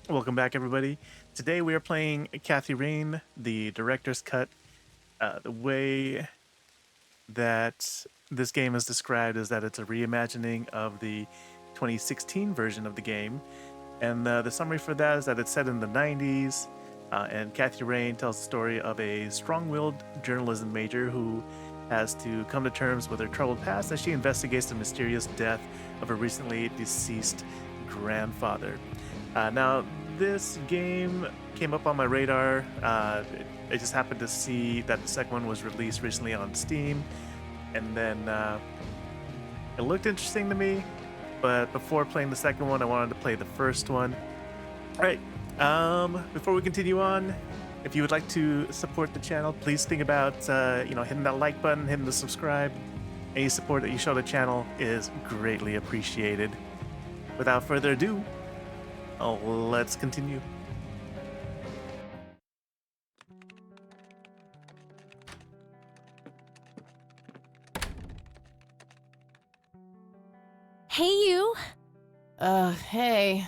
Welcome back, everybody. Today we are playing Kathy Rain, the director's cut. The way that this game is described is that it's a reimagining of the 2016 version of the game. And the summary for that is that it's set in the 90s, and Kathy Rain tells the story of a strong-willed journalism major who has to come to terms with her troubled past as she investigates the mysterious death of her recently deceased grandfather. Now, this game came up on my radar. I just happened to see that the second one was released recently on Steam, and then it looked interesting to me. But before playing the second one, I wanted to play the first one. All right. Before we continue on, if you would like to support the channel, please think about hitting that like button, hitting the subscribe. Any support that you show the channel is greatly appreciated. Without further ado, let's continue. Hey, you. Hey.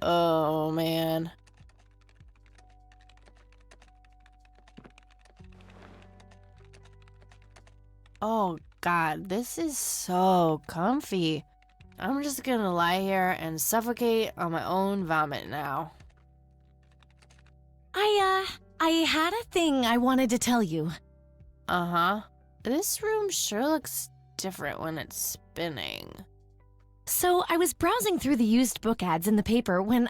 Oh, man. Oh, God, this is so comfy. I'm just gonna lie here and suffocate on my own vomit now. I had a thing I wanted to tell you. Uh-huh. This room sure looks different when it's spinning. So I was browsing through the used book ads in the paper when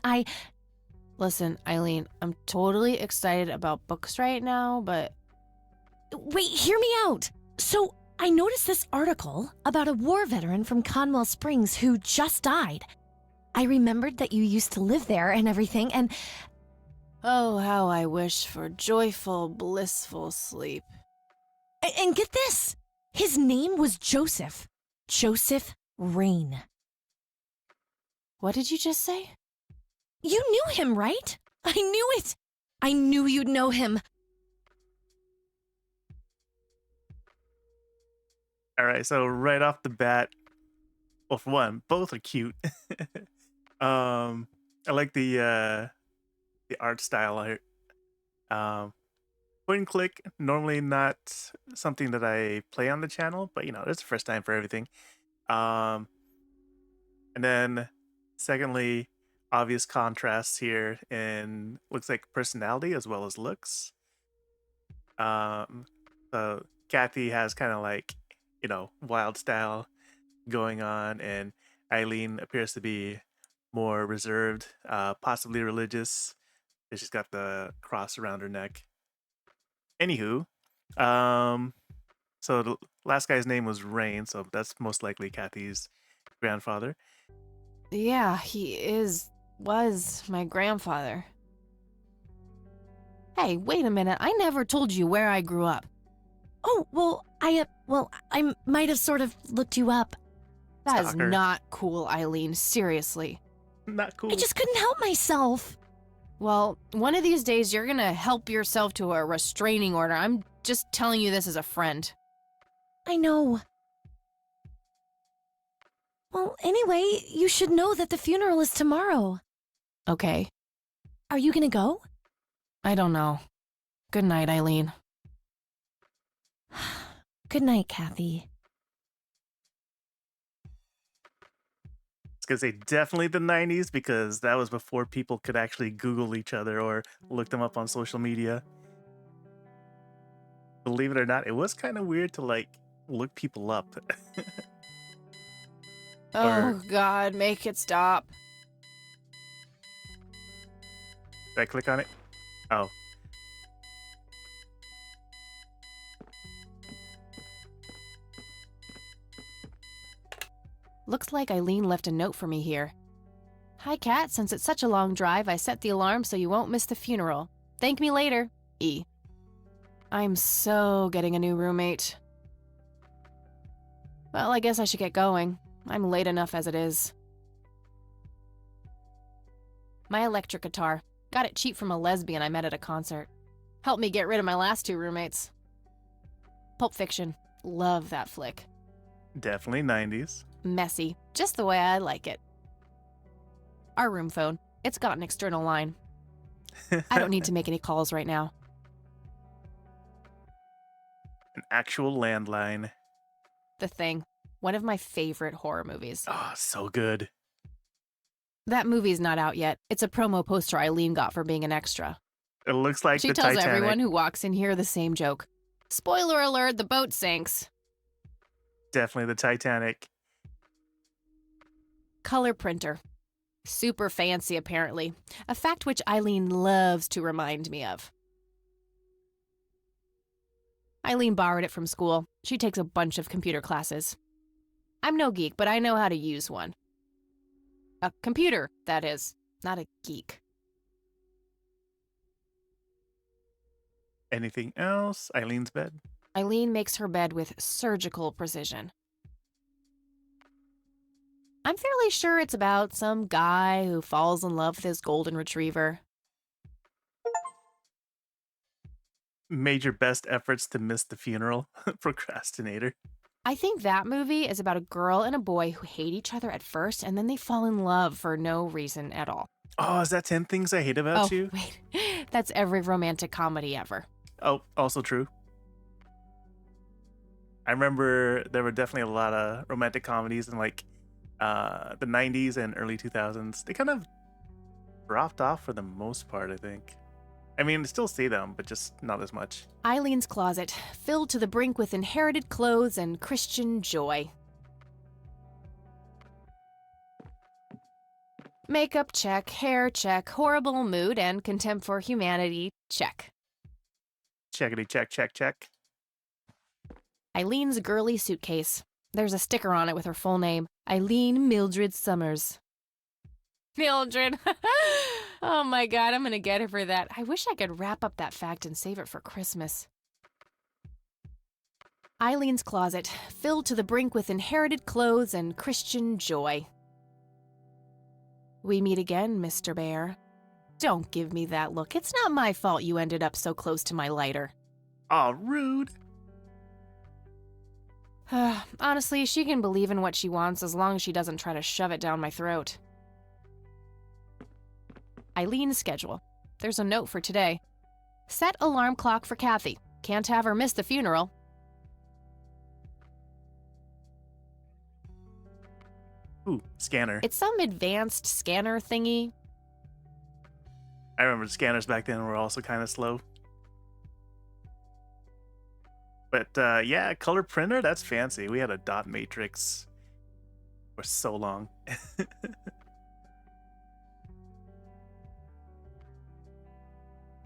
Listen, Eileen, I'm totally excited about books right now, but... Wait, hear me out. So I noticed this article about a war veteran from Conwell Springs who just died. I remembered that you used to live there and everything, and... Oh, how I wish for joyful, blissful sleep. And get this! His name was Joseph. Joseph Rain. What did you just say? You knew him, right? I knew it! I knew you'd know him. All right, so right off the bat, well, for one, both are cute. I like the art style here. Point and click, normally not something that I play on the channel, but it's the first time for everything. And then secondly, obvious contrasts here in looks like personality as well as looks. So Kathy has kind of like, wild style going on, and Eileen appears to be more reserved, possibly religious. She's got the cross around her neck. Anywho, so the last guy's name was Rain, so that's most likely Kathy's grandfather. Yeah, was my grandfather. Hey, wait a minute, I never told you where I grew up. Oh, well, I might have sort of looked you up. That is Stalker. not cool, Eileen, seriously. Not cool. I just couldn't help myself. Well, one of these days you're gonna help yourself to a restraining order. I'm just telling you this as a friend. I know. Well, anyway, you should know that the funeral is tomorrow. Okay, Are you gonna go? I don't know. Good night, Eileen. Good night, Kathy. I was gonna say definitely the 90s, because that was before people could actually Google each other or look them up on social media. Believe it or not, it was kind of weird to like look people up. Oh, God, make it stop. Did I click on it? Oh. Looks like Eileen left a note for me here. Hi, Kat. Since it's such a long drive, I set the alarm so you won't miss the funeral. Thank me later. E. I'm so getting a new roommate. Well, I guess I should get going. I'm late enough as it is. My electric guitar. Got it cheap from a lesbian I met at a concert. Helped me get rid of my last two roommates. Pulp Fiction. Love that flick. Definitely 90s. Messy. Just the way I like it. Our room phone. It's got an external line. I don't need to make any calls right now. An actual landline. The Thing. One of my favorite horror movies. Oh, so good. That movie's not out yet. It's a promo poster Eileen got for being an extra. It looks like She the tells Titanic. everyone who walks in here the same joke. Spoiler alert, the boat sinks. Definitely the Titanic. Color printer. Super fancy, apparently. A fact which Eileen loves to remind me of. Eileen borrowed it from school. She takes a bunch of computer classes. I'm no geek, but I know how to use one. A computer, that is, not a geek. Anything else? Eileen's bed. Eileen makes her bed with surgical precision. I'm fairly sure it's about some guy who falls in love with his golden retriever. Major best efforts to miss the funeral. Procrastinator. I think that movie is about a girl and a boy who hate each other at first and then they fall in love for no reason at all. Oh, is that 10 Things I Hate About You? Wait. That's every romantic comedy ever. Oh, also true. I remember there were definitely a lot of romantic comedies in like the 90s and early 2000s. They kind of dropped off for the most part, I think. I mean, I still see them, but just not as much. Eileen's closet, filled to the brink with inherited clothes and Christian joy. Makeup check, hair check, horrible mood and contempt for humanity check. Checkity check, check, check. Eileen's girly suitcase. There's a sticker on it with her full name, Eileen Mildred Summers. Mildred. Oh my god, I'm gonna get her for that. I wish I could wrap up that fact and save it for Christmas. Eileen's closet, filled to the brink with inherited clothes and Christian joy. We meet again, Mr. Bear. Don't give me that look. It's not my fault you ended up so close to my lighter. Aw, rude. Honestly, she can believe in what she wants as long as she doesn't try to shove it down my throat. Eileen's schedule. There's a note for today. Set alarm clock for Kathy. Can't have her miss the funeral. Ooh, scanner. It's some advanced scanner thingy. I remember scanners back then were also kind of slow. But yeah, color printer, that's fancy. We had a dot matrix for so long.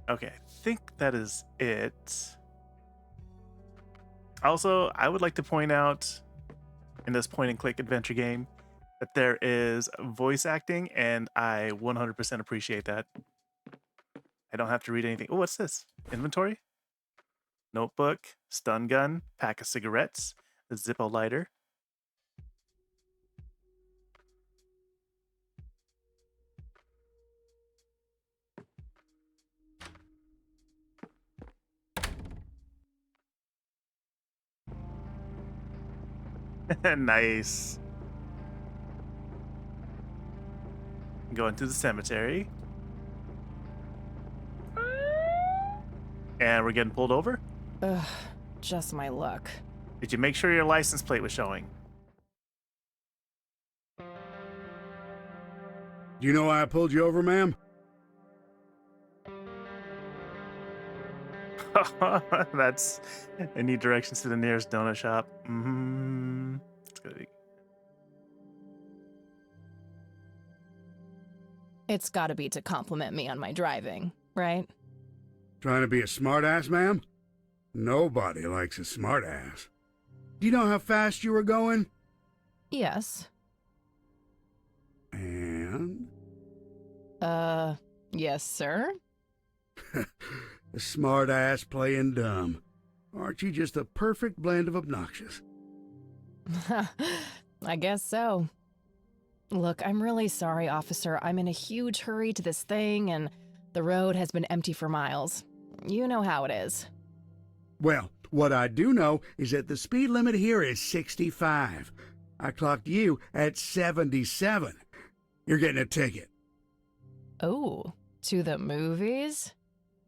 Okay, I think that is it. Also, I would like to point out in this point and click adventure game that there is voice acting, and I 100% appreciate that. I don't have to read anything. Oh, what's this? Inventory? Notebook, stun gun, pack of cigarettes, a Zippo lighter. Nice. Going to the cemetery. And we're getting pulled over. Ugh, just my luck. Did you make sure your license plate was showing? Do you know why I pulled you over, ma'am? That's. I need directions to the nearest donut shop. It's gonna be. It's gotta be to compliment me on my driving, right? Trying to be a smartass, ma'am? Nobody likes a smartass. Do you know how fast you were going? Yes. And? Yes, sir? A smartass playing dumb. Aren't you just a perfect blend of obnoxious? I guess so. Look, I'm really sorry, officer. I'm in a huge hurry to this thing, and the road has been empty for miles. You know how it is. Well, what I do know is that the speed limit here is 65. I clocked you at 77. You're getting a ticket. Oh, to the movies?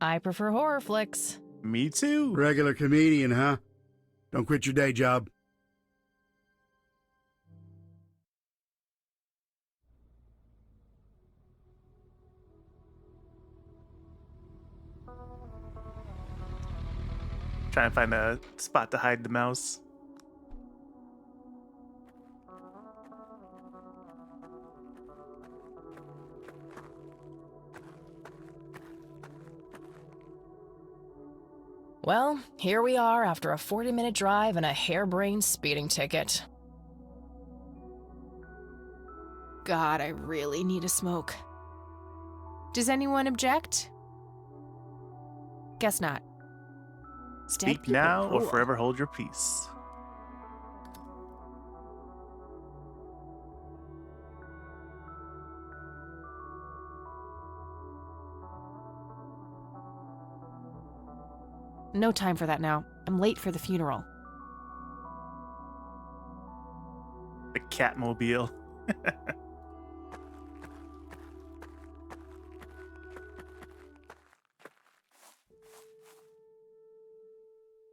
I prefer horror flicks. Me too. Regular comedian, huh? Don't quit your day job. Try and find a spot to hide the mouse. Well, here we are after a 40-minute drive and a harebrained speeding ticket. God, I really need a smoke. Does anyone object? Guess not. Dead Speak people now or rule. forever hold your peace. No time for that now. I'm late for the funeral. The Catmobile.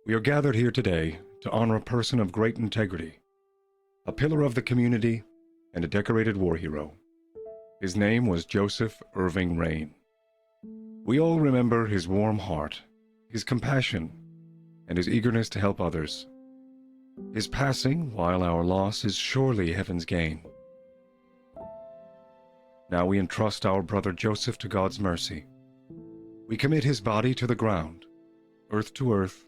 We are gathered here today to honor a person of great integrity, a pillar of the community, and a decorated war hero. His name was Joseph Irving Rain. We all remember his warm heart, his compassion, and his eagerness to help others. His passing, while our loss, is surely heaven's gain. Now we entrust our brother Joseph to God's mercy. We commit his body to the ground, earth to earth,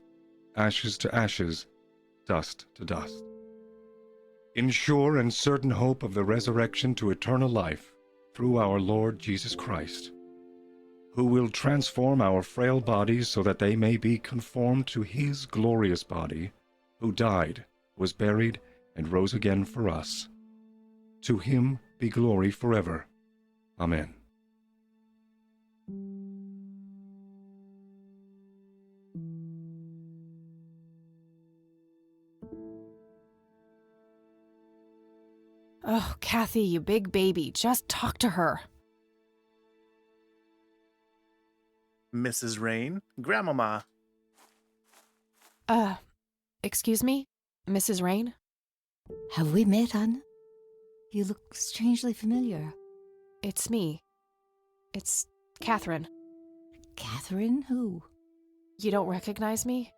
ashes to ashes, dust to dust. In sure and certain hope of the resurrection to eternal life through our Lord Jesus Christ, who will transform our frail bodies so that they may be conformed to his glorious body, who died, was buried, and rose again for us. To him be glory forever. Amen. Oh, Kathy, you big baby, just talk to her. Mrs. Rain, Grandmama. Excuse me? Mrs. Rain? Have we met, Anna? You look strangely familiar. It's me. It's Catherine. Catherine who? You don't recognize me?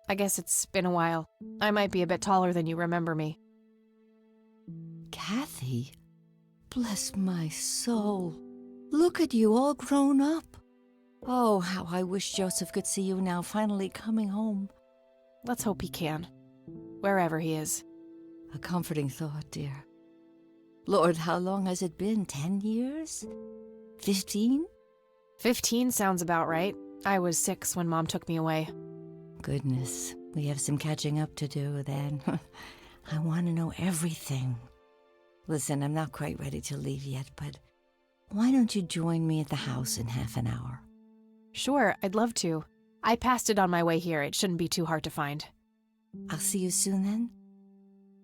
I guess it's been a while. I might be a bit taller than you remember me. Kathy? Bless my soul. Look at you all grown up. Oh, how I wish Joseph could see you now, finally coming home. Let's hope he can. Wherever he is. A comforting thought, dear. Lord, how long has it been? 10 years? 15? 15 sounds about right. I was 6 when Mom took me away. Goodness, we have some catching up to do then. I want to know everything. Listen, I'm not quite ready to leave yet, but why don't you join me at the house in half an hour? Sure, I'd love to. I passed it on my way here. It shouldn't be too hard to find. I'll see you soon then.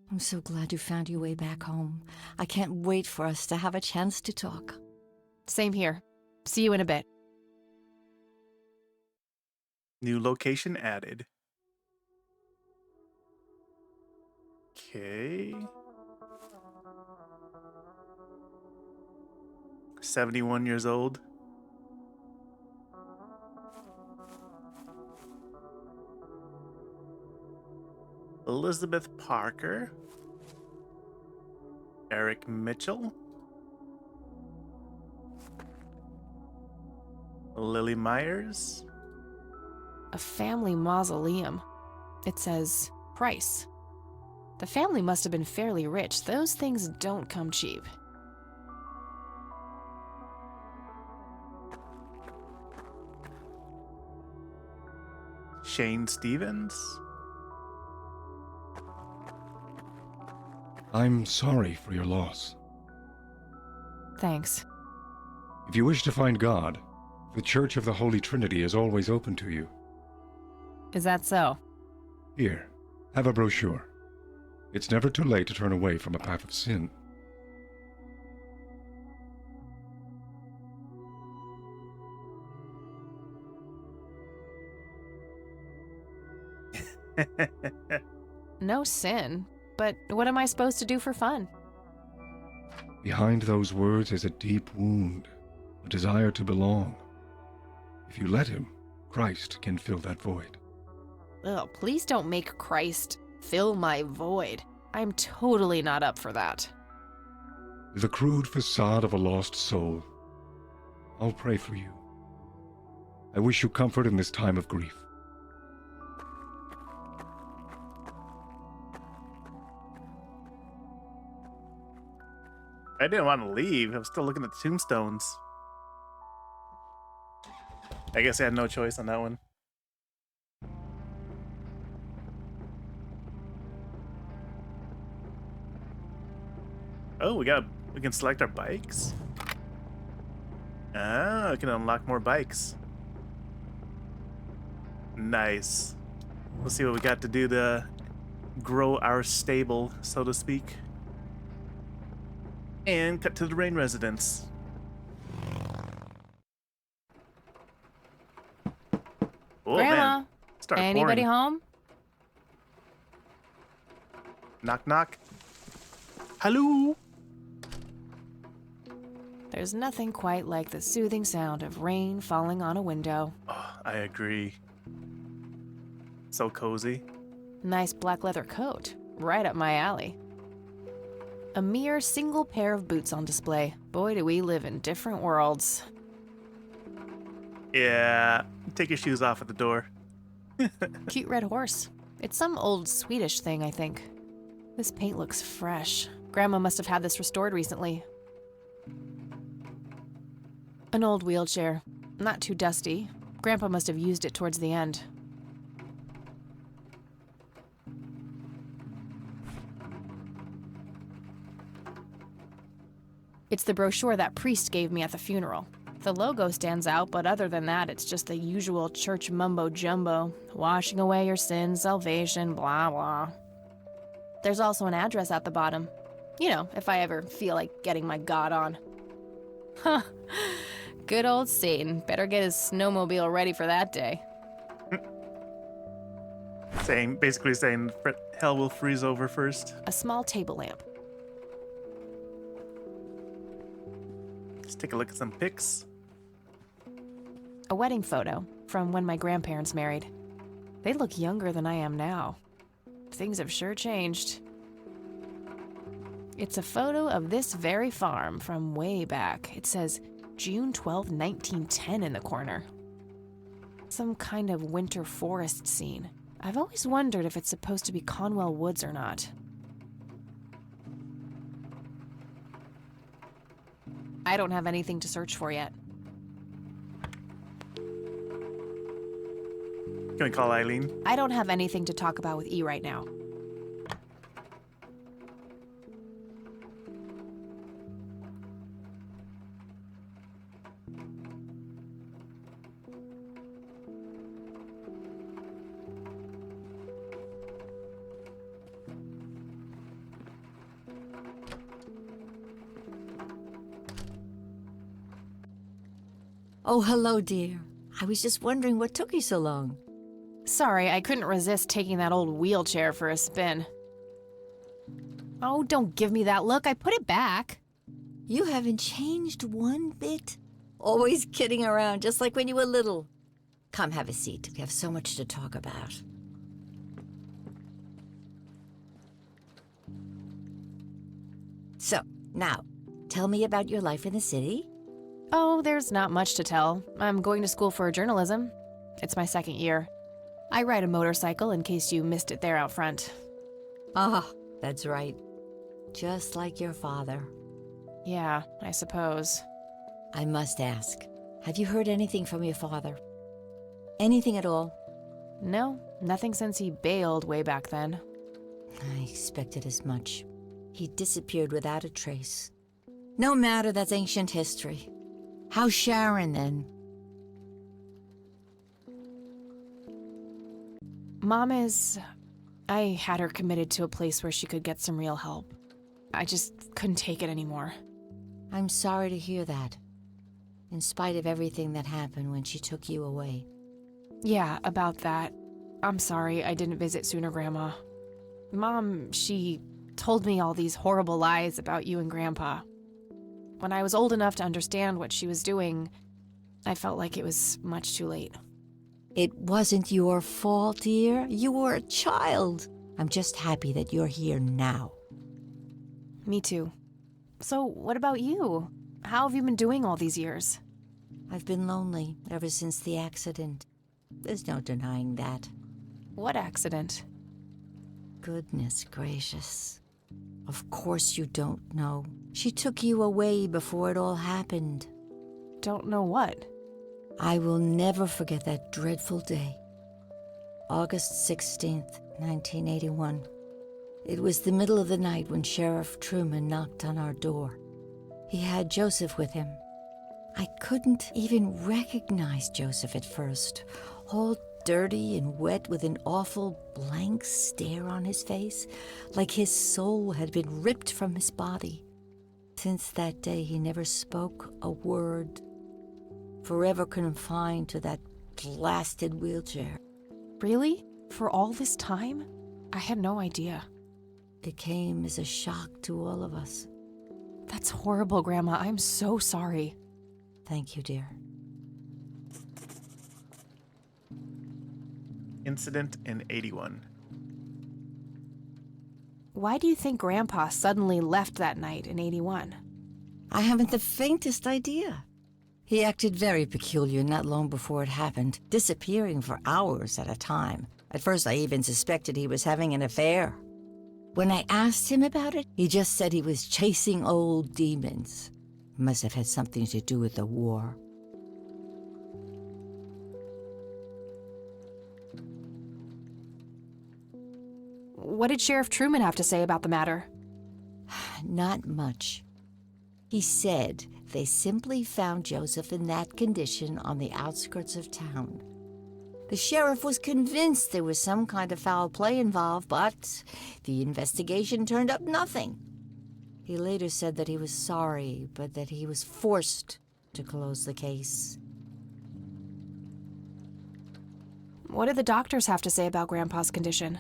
I'm so glad you found your way back home. I can't wait for us to have a chance to talk. Same here. See you in a bit. New location added. Okay. 71 years old. Elizabeth Parker. Eric Mitchell. Lily Myers. A family mausoleum. It says price. The family must have been fairly rich. Those things don't come cheap. Shane Stevens. I'm sorry for your loss. Thanks. If you wish to find God, the Church of the Holy Trinity is always open to you. Is that so? Here, have a brochure. It's never too late to turn away from a path of sin. No sin. But what am I supposed to do for fun? Behind those words is a deep wound, a desire to belong. If you let him, Christ can fill that void. Ugh, please don't make Christ fill my void. I'm totally not up for that. The crude facade of a lost soul. I'll pray for you. I wish you comfort in this time of grief. I didn't want to leave. I was still looking at the tombstones. I guess I had no choice on that one. Oh, we can select our bikes. Ah, we can unlock more bikes. Nice. We'll see what we got to do to grow our stable, so to speak. And cut to the Rain residence. Oh, Grandma, man. Start anybody pouring. home? Knock, knock. Hello? There's nothing quite like the soothing sound of rain falling on a window. Oh, I agree. So cozy. Nice black leather coat, right up my alley. A mere single pair of boots on display. Boy, do we live in different worlds. Yeah, take your shoes off at the door. Cute red horse. It's some old Swedish thing, I think. This paint looks fresh. Grandma must have had this restored recently. An old wheelchair. Not too dusty. Grandpa must have used it towards the end. It's the brochure that priest gave me at the funeral. The logo stands out, but other than that, it's just the usual church mumbo-jumbo. Washing away your sins, salvation, blah, blah. There's also an address at the bottom. You know, if I ever feel like getting my God on. Huh. Good old Satan. Better get his snowmobile ready for that day. Basically saying hell will freeze over first. A small table lamp. Let's take a look at some pics. A wedding photo from when my grandparents married. They look younger than I am now. Things have sure changed. It's a photo of this very farm from way back. It says June 12, 1910 in the corner. Some kind of winter forest scene. I've always wondered if it's supposed to be Conwell Woods or not. I don't have anything to search for yet. Can we call Eileen? I don't have anything to talk about with E right now. Oh, hello, dear. I was just wondering what took you so long. Sorry, I couldn't resist taking that old wheelchair for a spin. Oh, don't give me that look. I put it back. You haven't changed one bit. Always kidding around, just like when you were little. Come have a seat. We have so much to talk about. So, now, tell me about your life in the city. Oh, there's not much to tell. I'm going to school for journalism. It's my second year. I ride a motorcycle in case you missed it there out front. Ah, that's right. Just like your father. Yeah, I suppose. I must ask, have you heard anything from your father? Anything at all? No, nothing since he bailed way back then. I expected as much. He disappeared without a trace. No matter, that's ancient history. How's Sharon, then? Mom is... I had her committed to a place where she could get some real help. I just couldn't take it anymore. I'm sorry to hear that. In spite of everything that happened when she took you away. Yeah, about that. I'm sorry I didn't visit sooner, Grandma. Mom, she told me all these horrible lies about you and Grandpa. When I was old enough to understand what she was doing, I felt like it was much too late. It wasn't your fault, dear. You were a child. I'm just happy that you're here now. Me too. So, what about you? How have you been doing all these years? I've been lonely ever since the accident. There's no denying that. What accident? Goodness gracious. Of course you don't know. She took you away before it all happened. Don't know what. I will never forget that dreadful day. August 16th, 1981. It was the middle of the night when Sheriff Truman knocked on our door. He had Joseph with him. I couldn't even recognize Joseph at first, all dirty and wet with an awful blank stare on his face, like his soul had been ripped from his body. Since that day, he never spoke a word, forever confined to that blasted wheelchair. Really? For all this time? I had no idea. It came as a shock to all of us. That's horrible, Grandma. I'm so sorry. Thank you, dear. Incident in 81. Why do you think Grandpa suddenly left that night in 81? I haven't the faintest idea. He acted very peculiar not long before it happened, disappearing for hours at a time. At first, I even suspected he was having an affair. When I asked him about it, he just said he was chasing old demons. Must have had something to do with the war. What did Sheriff Truman have to say about the matter? Not much. He said they simply found Joseph in that condition on the outskirts of town. The sheriff was convinced there was some kind of foul play involved, but the investigation turned up nothing. He later said that he was sorry, but that he was forced to close the case. What did the doctors have to say about Grandpa's condition?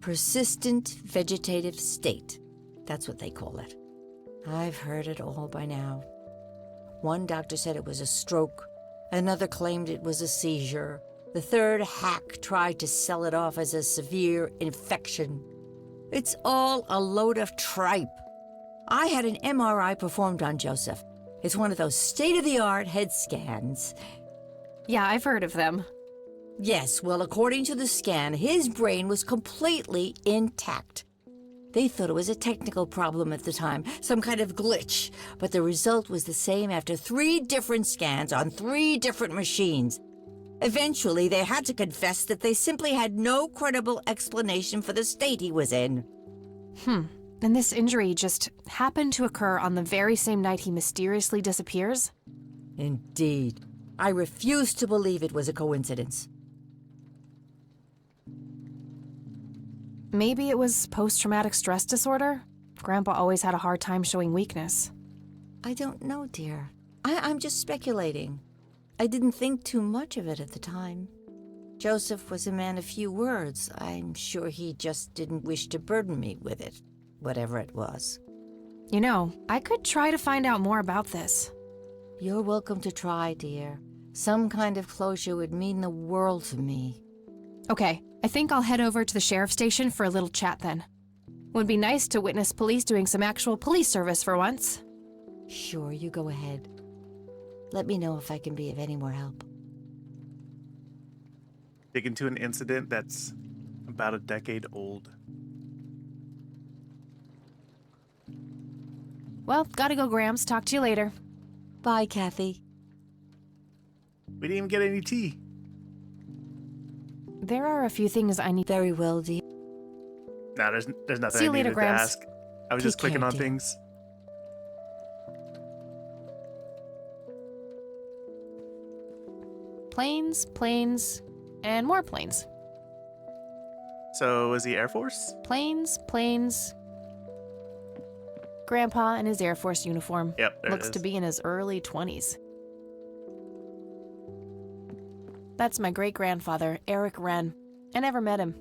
Persistent vegetative state. That's what they call it. I've heard it all by now. One doctor said it was a stroke. Another claimed it was a seizure. The third hack tried to sell it off as a severe infection. It's all a load of tripe. I had an MRI performed on Joseph. It's one of those state-of-the-art head scans. Yeah, I've heard of them. Yes, well, according to the scan, his brain was completely intact. They thought it was a technical problem at the time, some kind of glitch, but the result was the same after 3 different scans on 3 different machines. Eventually, they had to confess that they simply had no credible explanation for the state he was in. And this injury just happened to occur on the very same night he mysteriously disappears? Indeed. I refuse to believe it was a coincidence. Maybe it was post-traumatic stress disorder? Grandpa always had a hard time showing weakness. I don't know, dear. I'm just speculating. I didn't think too much of it at the time. Joseph was a man of few words. I'm sure he just didn't wish to burden me with it, whatever it was. You know, I could try to find out more about this. You're welcome to try, dear. Some kind of closure would mean the world to me. Okay, I think I'll head over to the sheriff's station for a little chat then. Would be nice to witness police doing some actual police service for once. Sure, you go ahead. Let me know if I can be of any more help. Dig into an incident that's about a decade old. Well, gotta go, Grams. Talk to you later. Bye, Kathy. We didn't even get any tea. There are a few things I need. Very well, dear. Nah, there's nothing See you I later, needed to Grams. ask. I was Take just clicking care, on dear. things. Planes, planes, and more planes. So, is he Air Force? Planes, planes. Grandpa in his Air Force uniform. Yep, there Looks it to is. be in his early 20s. That's my great-grandfather, Eric Wren. I never met him.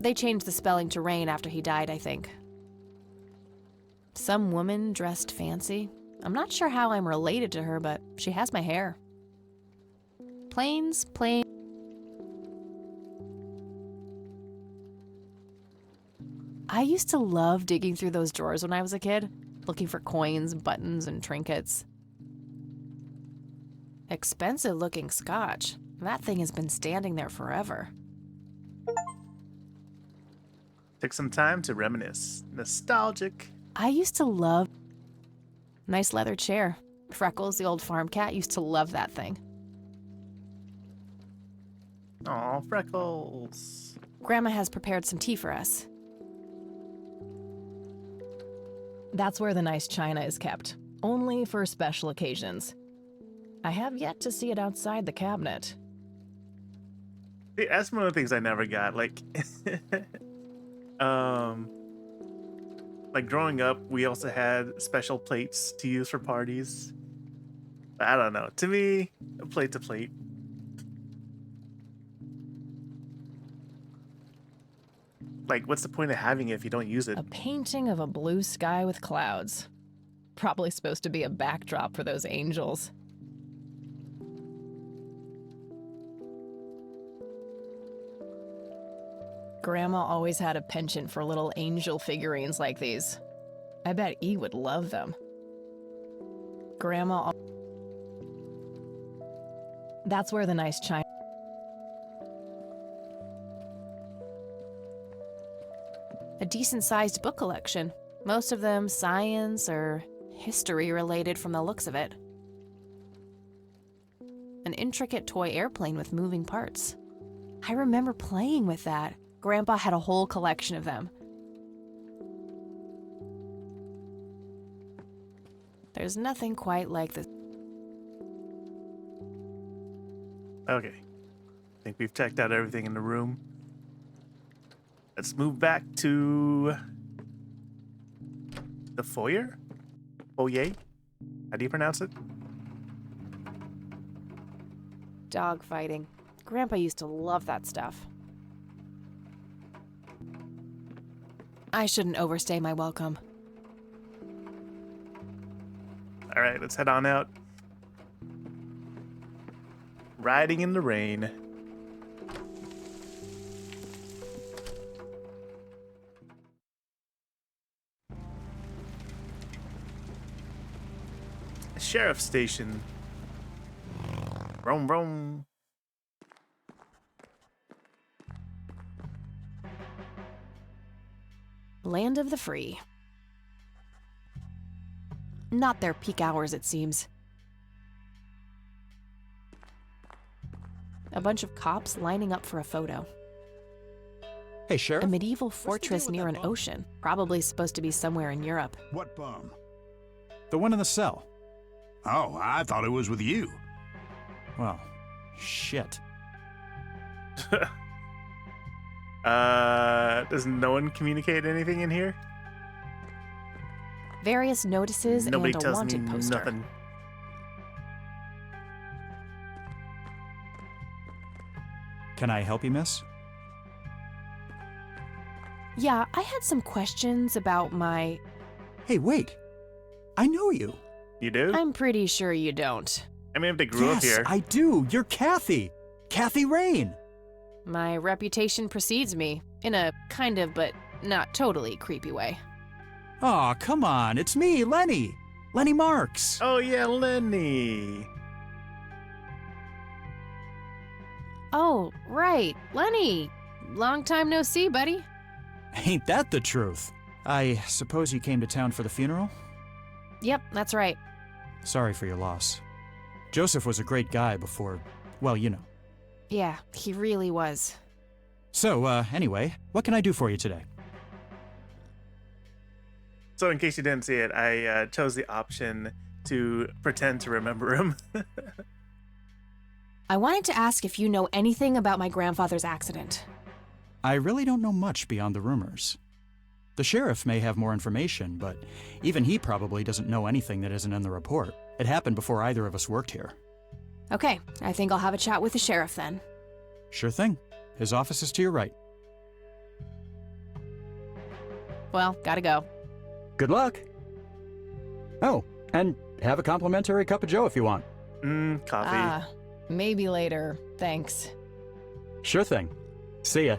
They changed the spelling to Rain after he died, I think. Some woman dressed fancy. I'm not sure how I'm related to her, but she has my hair. Planes. I used to love digging through those drawers when I was a kid, looking for coins, buttons, and trinkets. Expensive looking scotch. That thing has been standing there forever. Took some time to reminisce. Nostalgic. I used to love... Nice leather chair. Freckles, the old farm cat, used to love that thing. Aw, Freckles. Grandma has prepared some tea for us. That's where the nice china is kept. Only for special occasions. I have yet to see it outside the cabinet. See, that's one of the things I never got. Like, like growing up, we also had special plates to use for parties. I don't know. To me, a plate's a plate. Like, what's the point of having it if you don't use it? A painting of a blue sky with clouds. Probably supposed to be a backdrop for those angels. Grandma always had a penchant for little angel figurines like these. I bet E would love them. Grandma... That's where the nice china... A decent-sized book collection. Most of them science or history related from the looks of it. An intricate toy airplane with moving parts. I remember playing with that. Grandpa had a whole collection of them. There's nothing quite like this. Okay. I think we've checked out everything in the room. Let's move back to the foyer? Foyer? How do you pronounce it? Dog fighting. Grandpa used to love that stuff. I shouldn't overstay my welcome. All right, let's head on out. Riding in the rain. Sheriff's station. Vroom vroom. Land of the free. Not their peak hours, it seems. A bunch of cops lining up for a photo. Hey, Sheriff. A medieval What's the fortress deal with near that an bum? ocean. Probably supposed to be somewhere in Europe. What bum? The one in the cell. Oh, I thought it was with you. Well, shit. Does no one communicate anything in here? Various notices Nobody and a tells me wanted poster. nothing. Can I help you, miss? Yeah, I had some questions about my... Hey, wait. I know you. You do? I'm pretty sure you don't. I mean, if they grew up Yes, here. I do. You're Kathy. Kathy Rain. My reputation precedes me, in a kind of but not totally creepy way. Aw, come on. It's me, Lenny. Lenny Marks. Oh yeah, Lenny. Oh, right, Lenny. Long time no see, buddy. Ain't that the truth? I suppose you came to town for the funeral? Yep, that's right. Sorry for your loss. Joseph was a great guy before, well, you know. Yeah, he really was. So, anyway, what can I do for you today? So in case you didn't see it, I chose the option to pretend to remember him. I wanted to ask if you know anything about my grandfather's accident. I really don't know much beyond the rumors. The sheriff may have more information, but even he probably doesn't know anything that isn't in the report. It happened before either of us worked here. Okay, I think I'll have a chat with the sheriff then. Sure thing. His office is to your right. Well, gotta go. Good luck. Oh, and have a complimentary cup of joe if you want. Coffee. Ah, maybe later. Thanks. Sure thing. See ya.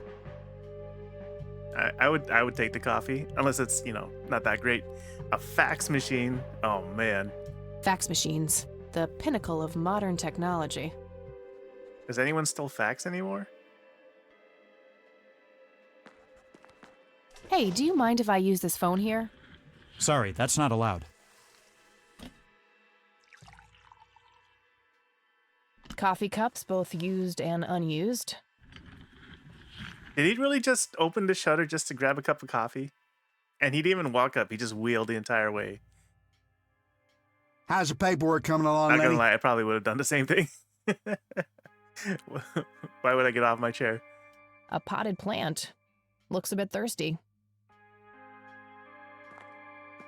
I would take the coffee, unless it's, not that great. A fax machine. Oh man. Fax machines. The pinnacle of modern technology. Does anyone still fax anymore? Hey, do you mind if I use this phone here? Sorry, that's not allowed. Coffee cups, both used and unused. Did he really just open the shutter just to grab a cup of coffee? And he didn't even walk up. He just wheeled the entire way. How's the paperwork coming along, Not gonna Letty? lie, I probably would have done the same thing. Why would I get off my chair? A potted plant. Looks a bit thirsty.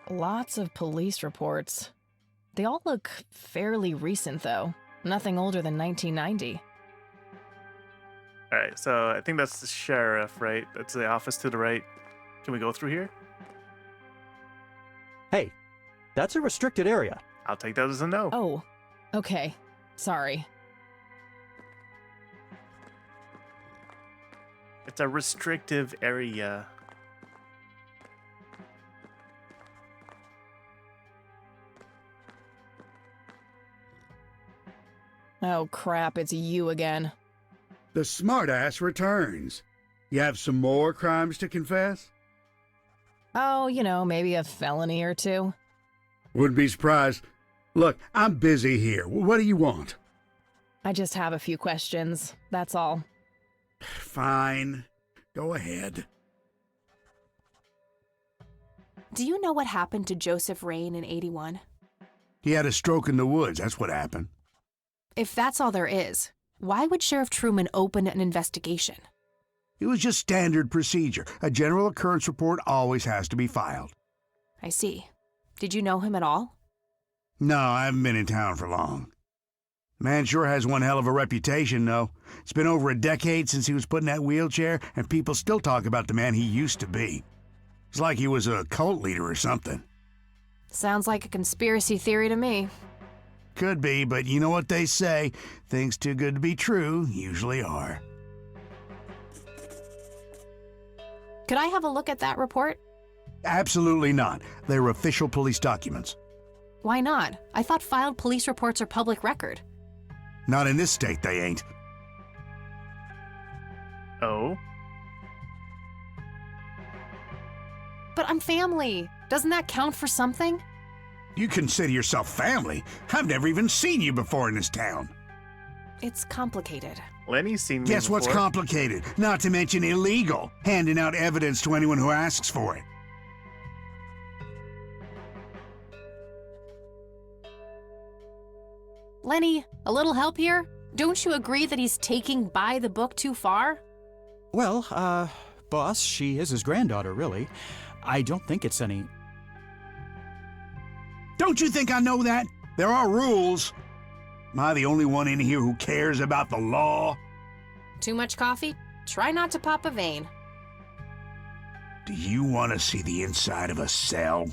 Lots of police reports. They all look fairly recent, though. Nothing older than 1990. All right, so I think that's the sheriff, right? That's the office to the right. Can we go through here? Hey, that's a restricted area. I'll take that as a no. Oh, okay. Sorry. It's a restrictive area. Oh, crap, it's you again. The smartass returns. You have some more crimes to confess? Oh, maybe a felony or two. Wouldn't be surprised. Look, I'm busy here. What do you want? I just have a few questions, that's all. Fine. Go ahead. Do you know what happened to Joseph Rain in 81? He had a stroke in the woods. That's what happened. If that's all there is, why would Sheriff Truman open an investigation? It was just standard procedure. A general occurrence report always has to be filed. I see. Did you know him at all? No, I haven't been in town for long. Man sure has one hell of a reputation, though. It's been over a decade since he was put in that wheelchair, and people still talk about the man he used to be. It's like he was a cult leader or something. Sounds like a conspiracy theory to me. Could be, but you know what they say. Things too good to be true usually are. Could I have a look at that report? Absolutely not. They're official police documents. Why not? I thought filed police reports are public record. Not in this state, they ain't. Oh? But I'm family. Doesn't that count for something? You consider yourself family? I've never even seen you before in this town. It's complicated. Lenny's seen me Guess what's before. complicated? Not to mention illegal. Handing out evidence to anyone who asks for it. Lenny, a little help here? Don't you agree that he's taking by the book too far? Well, boss, she is his granddaughter, really. I don't think it's any... Don't you think I know that? There are rules. Am I the only one in here who cares about the law? Too much coffee? Try not to pop a vein. Do you want to see the inside of a cell?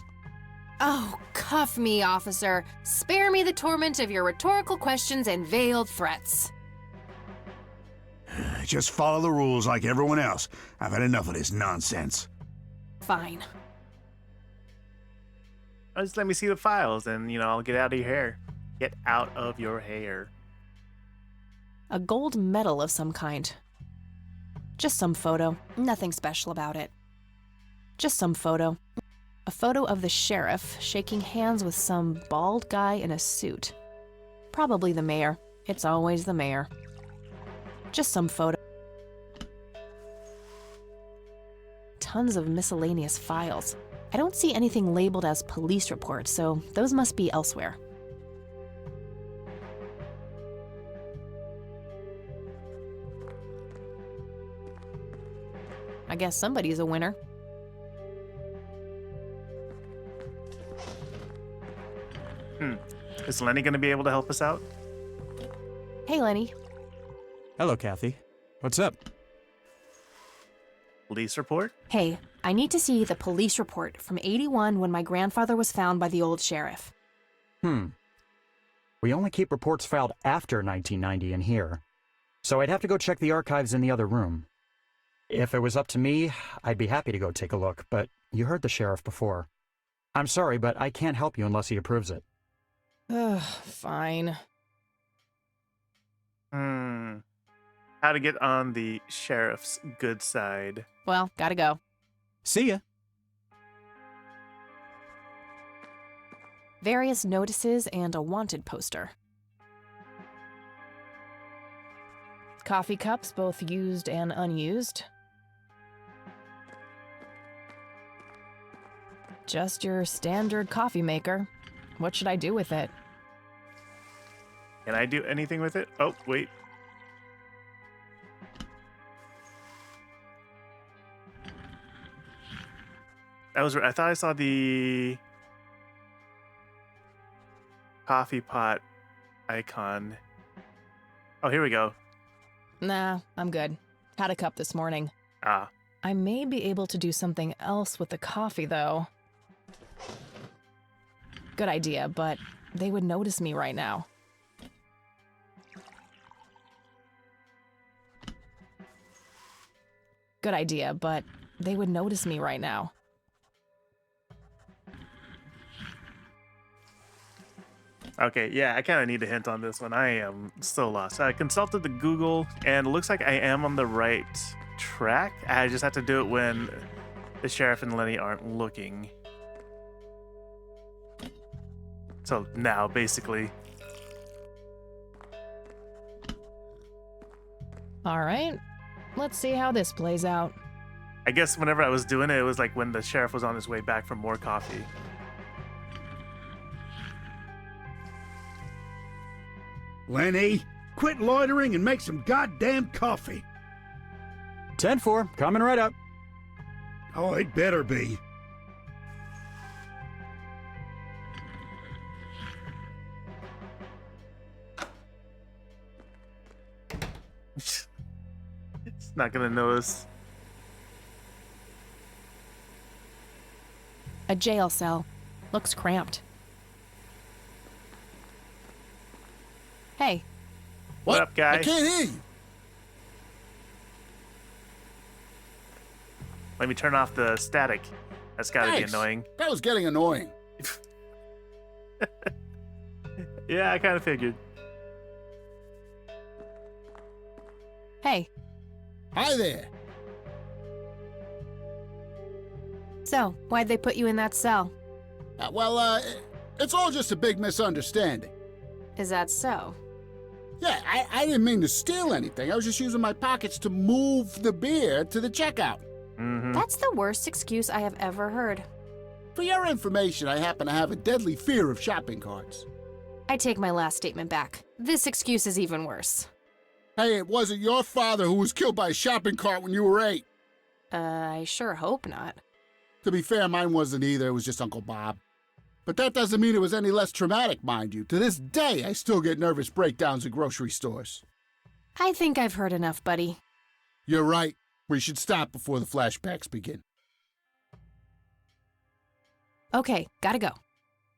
Oh, cuff me, officer. Spare me the torment of your rhetorical questions and veiled threats. Just follow the rules like everyone else. I've had enough of this nonsense. Fine. Just let me see the files and, I'll get out of your hair. Get out of your hair. A gold medal of some kind. Just some photo. Nothing special about it. Just some photo. A photo of the sheriff shaking hands with some bald guy in a suit. Probably the mayor. It's always the mayor. Just some photo. Tons of miscellaneous files. I don't see anything labeled as police reports, so those must be elsewhere. I guess somebody's a winner. Is Lenny going to be able to help us out? Hey, Lenny. Hello, Kathy. What's up? Police report? Hey, I need to see the police report from 81 when my grandfather was found by the old sheriff. We only keep reports filed after 1990 in here, so I'd have to go check the archives in the other room. If it was up to me, I'd be happy to go take a look, but you heard the sheriff before. I'm sorry, but I can't help you unless he approves it. Ugh, fine. How to get on the sheriff's good side. Well, gotta go. See ya. Various notices and a wanted poster. Coffee cups, both used and unused. Just your standard coffee maker. What should I do with it? Can I do anything with it? Oh, wait. I thought I saw the coffee pot icon. Oh, here we go. Nah, I'm good. Had a cup this morning. Ah. I may be able to do something else with the coffee, though. Good idea, but they would notice me right now. Good idea, but they would notice me right now. Okay, yeah, I kind of need a hint on this one. I am so lost. I consulted the Google, and it looks like I am on the right track. I just have to do it when the sheriff and Lenny aren't looking. So now, basically. All right, let's see how this plays out. I guess whenever I was doing it, it was like when the sheriff was on his way back for more coffee. Lenny, quit loitering and make some goddamn coffee. 10-4, coming right up. Oh, it better be. It's not gonna notice. A jail cell. Looks cramped. Hey, What up, guy? I can't hear you. Let me turn off the static. That's gotta Thanks. be annoying. That was getting annoying. Yeah, I kind of figured. hey. Hi there. So, why'd they put you in that cell? It's all just a big misunderstanding. Is that so? Yeah, I didn't mean to steal anything. I was just using my pockets to move the beer to the checkout. Mm-hmm. That's the worst excuse I have ever heard. For your information, I happen to have a deadly fear of shopping carts. I take my last statement back. This excuse is even worse. Hey, it wasn't your father who was killed by a shopping cart when you were 8. I sure hope not. To be fair, mine wasn't either. It was just Uncle Bob. But that doesn't mean it was any less traumatic, mind you. To this day, I still get nervous breakdowns at grocery stores. I think I've heard enough, buddy. You're right. We should stop before the flashbacks begin. Okay, gotta go.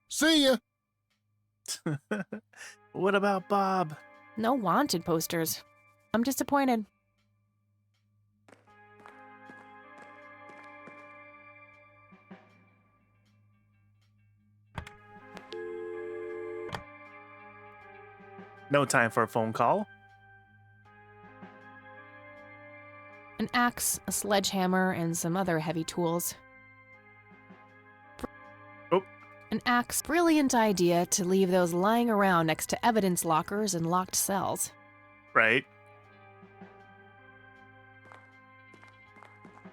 See ya! What about Bob? No wanted posters. I'm disappointed. No time for a phone call. An axe, a sledgehammer, and some other heavy tools. Oh. An axe. Brilliant idea to leave those lying around next to evidence lockers and locked cells. Right.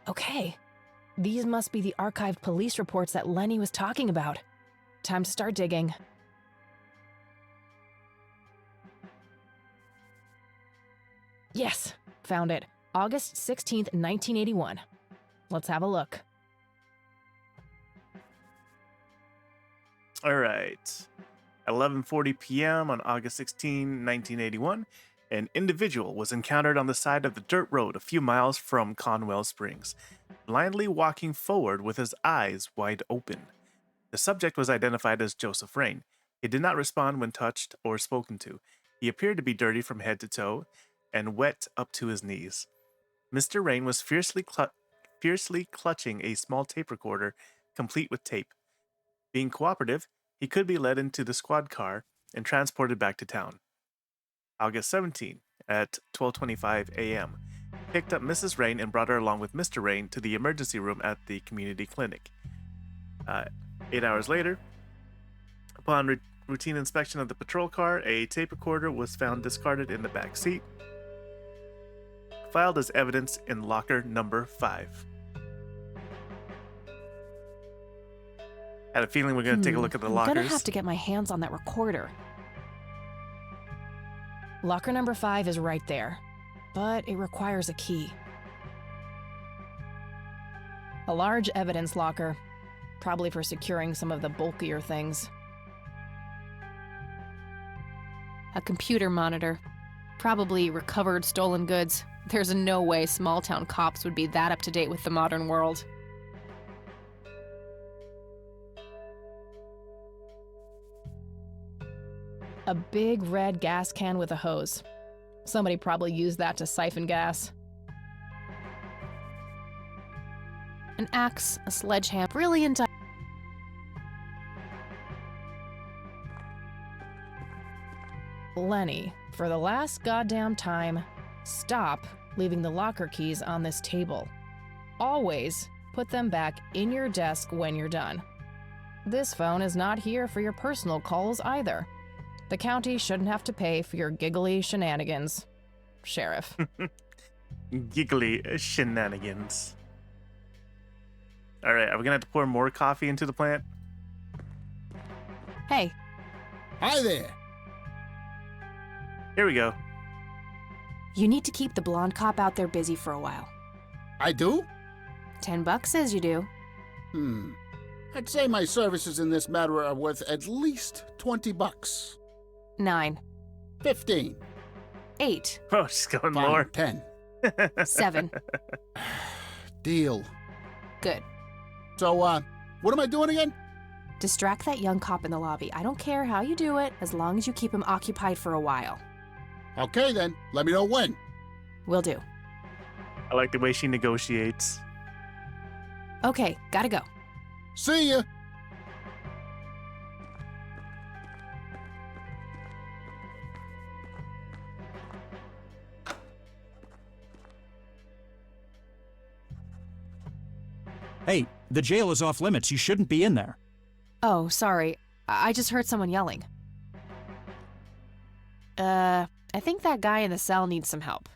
Okay. These must be the archived police reports that Lenny was talking about. Time to start digging. Yes, found it. August 16th, 1981. Let's have a look. All right. At 11:40 p.m. on August 16, 1981, an individual was encountered on the side of the dirt road a few miles from Conwell Springs, blindly walking forward with his eyes wide open. The subject was identified as Joseph Rain. He did not respond when touched or spoken to. He appeared to be dirty from head to toe and wet up to his knees. Mr. Rain was fiercely clutching a small tape recorder, complete with tape. Being cooperative, he could be led into the squad car and transported back to town. August 17, at 12:25 a.m., picked up Mrs. Rain and brought her along with Mr. Rain to the emergency room at the community clinic. 8 hours later, upon routine inspection of the patrol car, a tape recorder was found discarded in the back seat, filed as evidence in locker number 5. Had a feeling we're going to take a look at the lockers. I'm gonna have to get my hands on that recorder. Locker number 5 is right there, but it requires a key. A large evidence locker, probably for securing some of the bulkier things. A computer monitor, probably recovered stolen goods. There's no way small-town cops would be that up-to-date with the modern world. A big red gas can with a hose. Somebody probably used that to siphon gas. An axe, a sledgehammer, really into... Lenny, for the last goddamn time, stop leaving the locker keys on this table. Always put them back in your desk when you're done. This phone is not here for your personal calls either. The county shouldn't have to pay for your giggly shenanigans. Sheriff. Giggly shenanigans. Alright, are we gonna have to pour more coffee into the plant? Hey. Hi there. Here we go. You need to keep the blonde cop out there busy for a while. I do? $10 says you do. I'd say my services in this matter are worth at least $20. 9. 15. 8. Oh, she's going Fine, more. 10. 7. Deal. Good. So, what am I doing again? Distract that young cop in the lobby. I don't care how you do it, as long as you keep him occupied for a while. Okay then, let me know when. Will do. I like the way she negotiates. Okay, gotta go. See ya. Hey, the jail is off limits. You shouldn't be in there. Oh, sorry. I just heard someone yelling. I think that guy in the cell needs some help.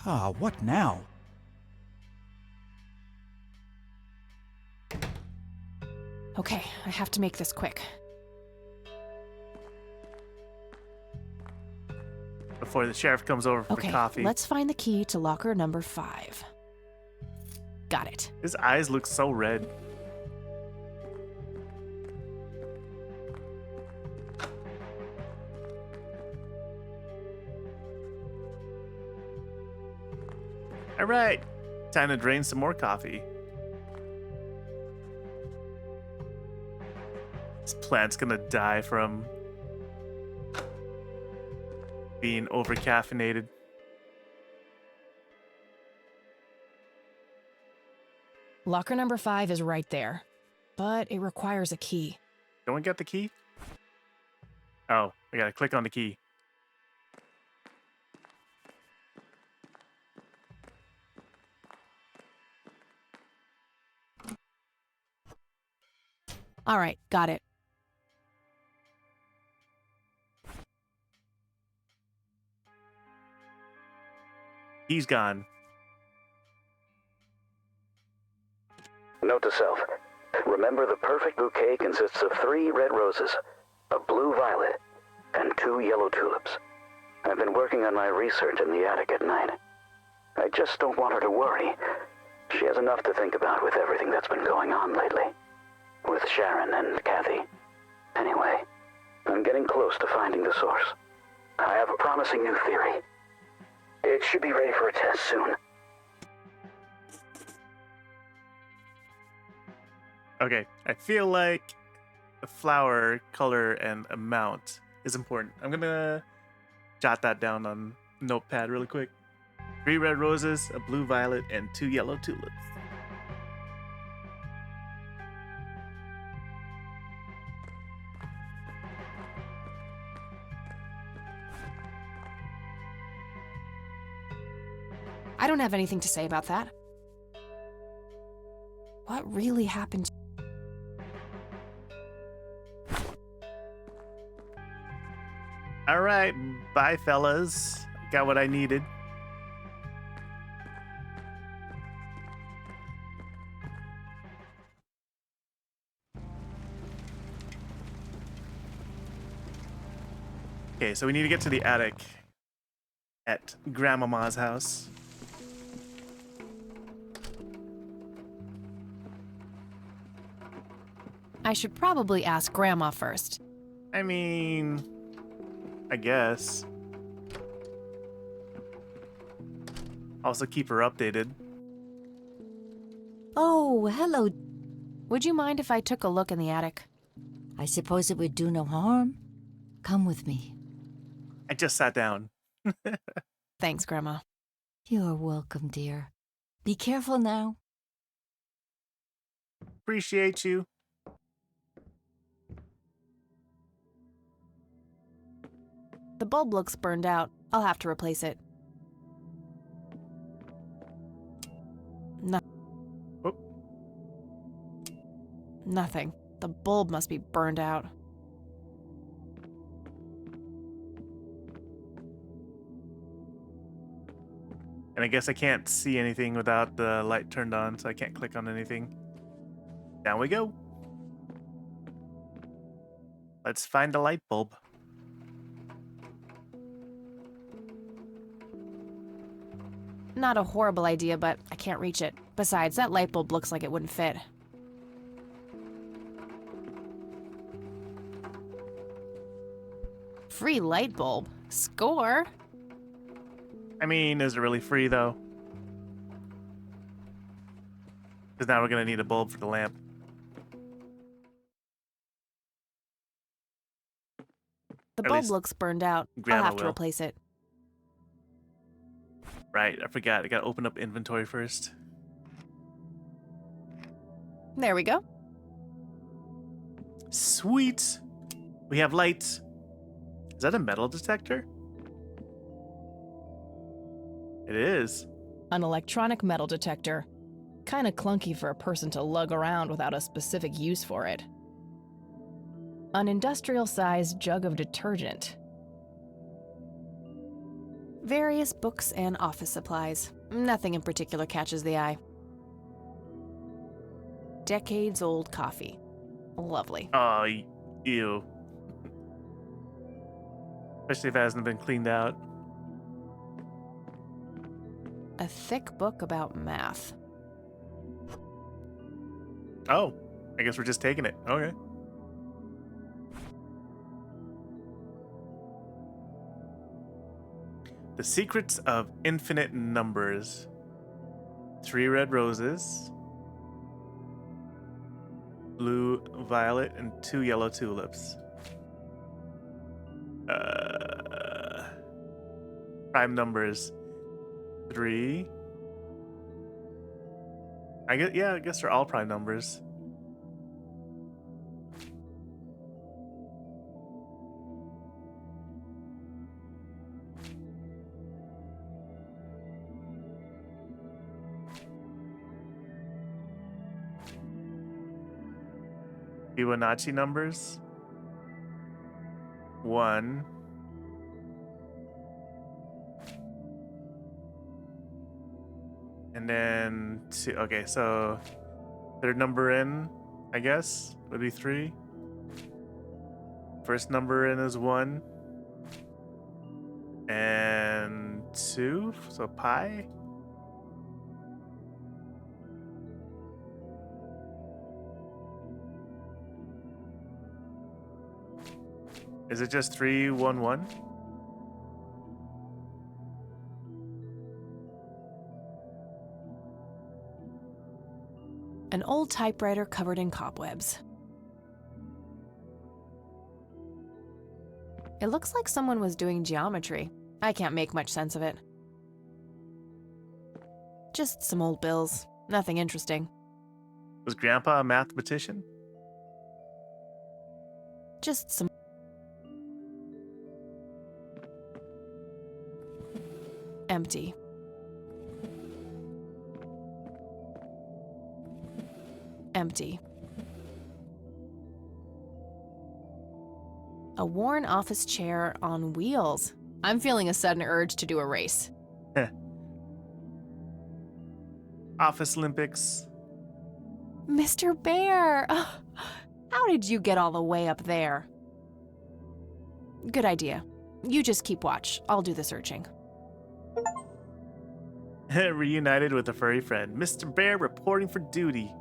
Ah, what now? Okay, I have to make this quick. Before the sheriff comes over for Okay, coffee. let's find the key to locker number 5. Got it. His eyes look so red. All right, time to drain some more coffee. This plant's gonna die from being over-caffeinated. Locker number 5 is right there, but it requires a key. Don't we get the key? Oh, I gotta click on the key. All right, got it. He's gone. Note to self. Remember, the perfect bouquet consists of 3 red roses, a blue violet, and 2 yellow tulips. I've been working on my research in the attic at night. I just don't want her to worry. She has enough to think about with everything that's been going on lately. With Sharon and Kathy. Anyway, I'm getting close to finding the source. I have a promising new theory. It should be ready for a test soon. Okay, I feel like the flower color and amount is important. I'm gonna jot that down on notepad really quick. 3 red roses, a blue violet, and 2 yellow tulips. I don't have anything to say about that. What really happened? All right, bye, fellas. Got what I needed. Okay, so we need to get to the attic at Grandmama's house. I should probably ask Grandma first. I mean, I guess. Also keep her updated. Oh, hello. Would you mind if I took a look in the attic? I suppose it would do no harm. Come with me. I just sat down. Thanks, Grandma. You're welcome, dear. Be careful now. Appreciate you. The bulb looks burned out. I'll have to replace it. Oh. Nothing. The bulb must be burned out. And I guess I can't see anything without the light turned on, so I can't click on anything. Down we go. Let's find a light bulb. Not a horrible idea, but I can't reach it. Besides, that light bulb looks like it wouldn't fit. Free light bulb? Score! I mean, is it really free, though? Because now we're going to need a bulb for the lamp. The At bulb least looks burned out. Grandma I'll have to will. replace it. Right, I forgot. I got to open up inventory first. There we go. Sweet! We have lights. Is that a metal detector? It is. An electronic metal detector. Kinda clunky for a person to lug around without a specific use for it. An industrial-sized jug of detergent. Various books and office supplies. Nothing in particular catches the eye. Decades-old coffee. Lovely. Oh, ew. Especially if it hasn't been cleaned out. A thick book about math. Oh, I guess we're just taking it. Okay. The Secrets of Infinite Numbers. 3 red roses. Blue violet and 2 yellow tulips. Prime numbers. 3. I guess they're all prime numbers. Fibonacci numbers. 1. And then 2. Okay, so third number in, I guess, would be 3. First number in is 1. And 2, so pi. Is it just 3, 1, 1? An old typewriter covered in cobwebs. It looks like someone was doing geometry. I can't make much sense of it. Just some old bills. Nothing interesting. Was Grandpa a mathematician? Just some... Empty. Empty. A worn office chair on wheels. I'm feeling a sudden urge to do a race. Office Olympics. Mr. Bear! How did you get all the way up there? Good idea. You just keep watch. I'll do the searching. Reunited with a furry friend. Mr. Bear reporting for duty.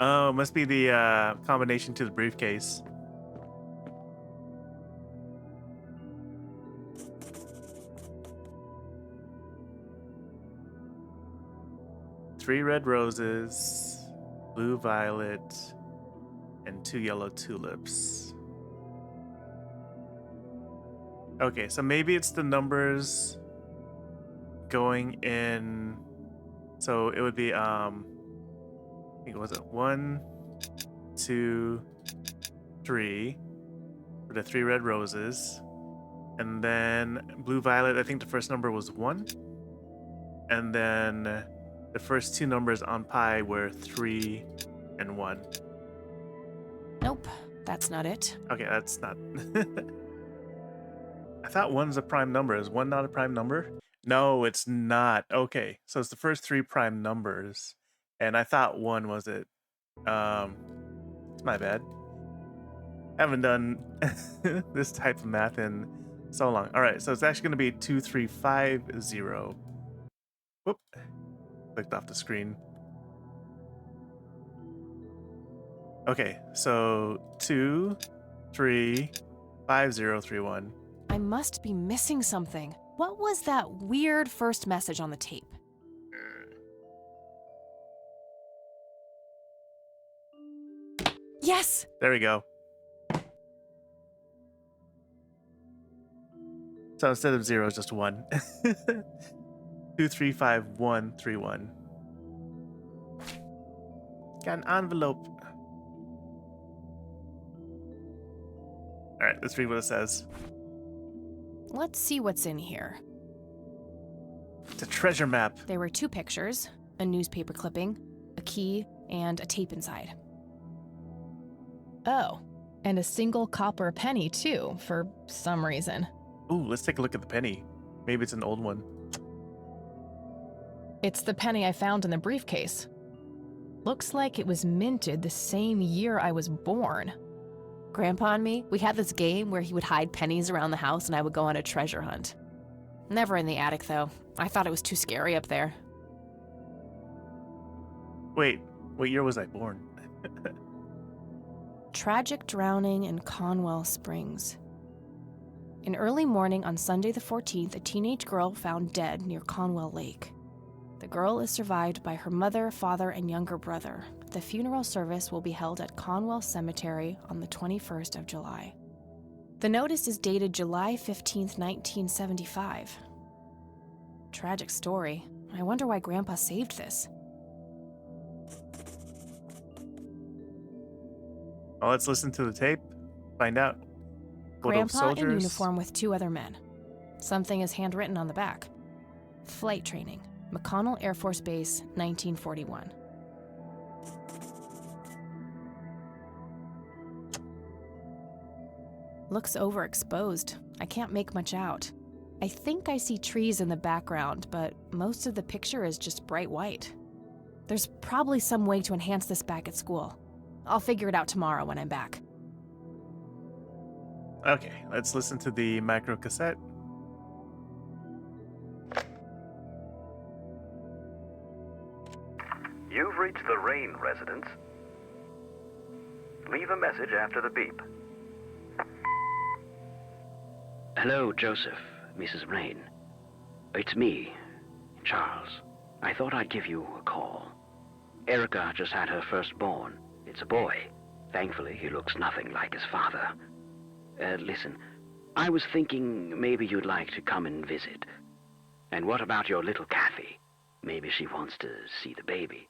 Oh, must be the combination to the briefcase. Three red roses, blue violet, and 2 yellow tulips. Okay, so maybe it's the numbers going in. So it would be I think it was 1, 2, 3 for the 3 red roses, and then blue violet. I think the first number was 1, and then the first 2 numbers on pi were 3 and 1. Nope, that's not it. Okay, that's not. I thought 1's a prime number. Is 1 not a prime number? No, it's not. Okay, so it's the first 3 prime numbers, and I thought 1 was it. It's my bad. Haven't done this type of math in so long. All right, so it's actually going to be 2350. Whoop. Clicked off the screen. Okay, so 235031. I must be missing something. What was that weird first message on the tape? Yes! There we go. So instead of 0, it's just 1. 235131. Got an envelope. Alright, let's read what it says. Let's see what's in here. It's a treasure map. There were 2 pictures, a newspaper clipping, a key, and a tape inside. Oh, and a single copper penny, too, for some reason. Ooh, let's take a look at the penny. Maybe it's an old one. It's the penny I found in the briefcase. Looks like it was minted the same year I was born. Grandpa and me, we had this game where he would hide pennies around the house and I would go on a treasure hunt. Never in the attic, though. I thought it was too scary up there. Wait, what year was I born? Tragic drowning in Conwell Springs. In early morning on Sunday the 14th, a teenage girl found dead near Conwell Lake. The girl is survived by her mother, father, and younger brother. The funeral service will be held at Conwell Cemetery on the 21st of July. The notice is dated July 15th, 1975. Tragic story. I wonder why Grandpa saved this. Well, let's listen to the tape. Find out. Photo of Grandpa in soldiers. uniform with 2 other men. Something is handwritten on the back. Flight training. McConnell Air Force Base, 1941. Looks overexposed. I can't make much out. I think I see trees in the background, but most of the picture is just bright white. There's probably some way to enhance this back at school. I'll figure it out tomorrow when I'm back. Okay, let's listen to the micro cassette. You've reached the Rain residence. Leave a message after the beep. Hello, Joseph, Mrs. Rain. It's me, Charles. I thought I'd give you a call. Erica just had her firstborn. It's a boy. Thankfully, he looks nothing like his father. Listen, I was thinking maybe you'd like to come and visit. And what about your little Kathy? Maybe she wants to see the baby.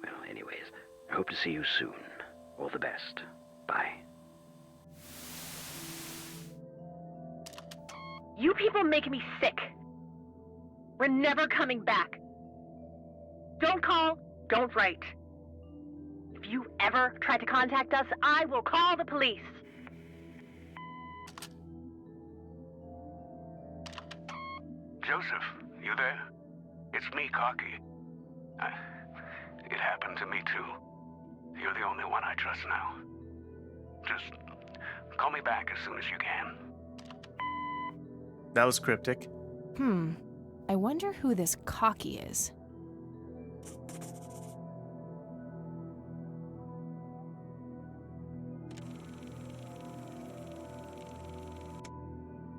Well, anyways, I hope to see you soon. All the best. Bye. You people make me sick. We're never coming back. Don't call, don't write. If you ever try to contact us, I will call the police. Joseph, you there? It's me, Cocky. It happened to me too. You're the only one I trust now. Just call me back as soon as you can. That was cryptic. I wonder who this Cocky is.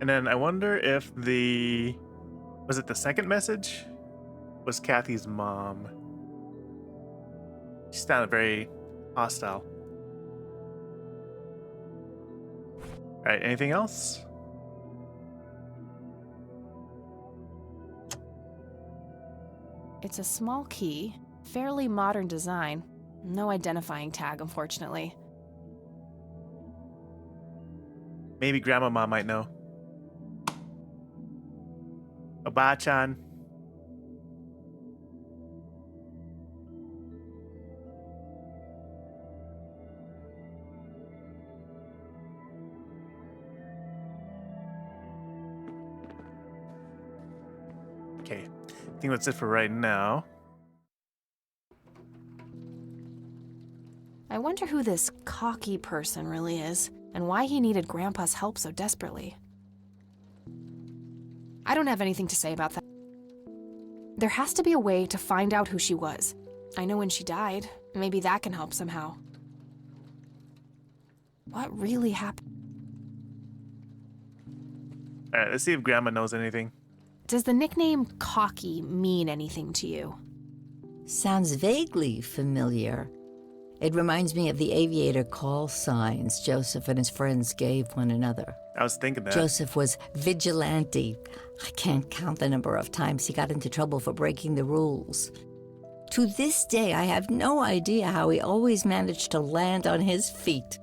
And then I wonder if was it the second message? Was Kathy's mom. She sounded very hostile. Alright, anything else? It's a small key, fairly modern design. No identifying tag, unfortunately. Maybe Grandmama might know. Oba-chan. Okay, I think that's it for right now. I wonder who this Cocky person really is, and why he needed Grandpa's help so desperately. I don't have anything to say about that. There has to be a way to find out who she was. I know when she died. Maybe that can help somehow. What really happened? Alright, let's see if Grandma knows anything. Does the nickname Cocky mean anything to you? Sounds vaguely familiar. It reminds me of the aviator call signs Joseph and his friends gave one another. I was thinking that. Joseph was vigilante. I can't count the number of times he got into trouble for breaking the rules. To this day, I have no idea how he always managed to land on his feet.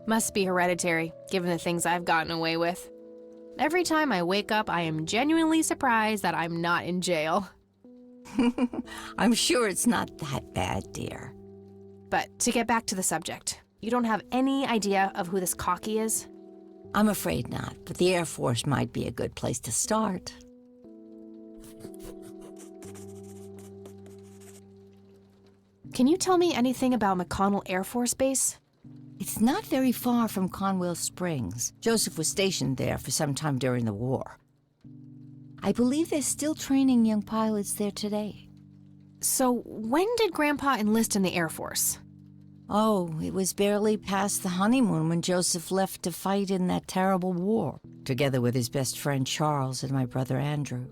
Must be hereditary, given the things I've gotten away with. Every time I wake up, I am genuinely surprised that I'm not in jail. I'm sure it's not that bad, dear. But to get back to the subject, you don't have any idea of who this Cocky is? I'm afraid not, but the Air Force might be a good place to start. Can you tell me anything about McConnell Air Force Base? It's not very far from Conwell Springs. Joseph was stationed there for some time during the war. I believe they're still training young pilots there today. So when did Grandpa enlist in the Air Force? Oh, it was barely past the honeymoon when Joseph left to fight in that terrible war, together with his best friend Charles and my brother Andrew.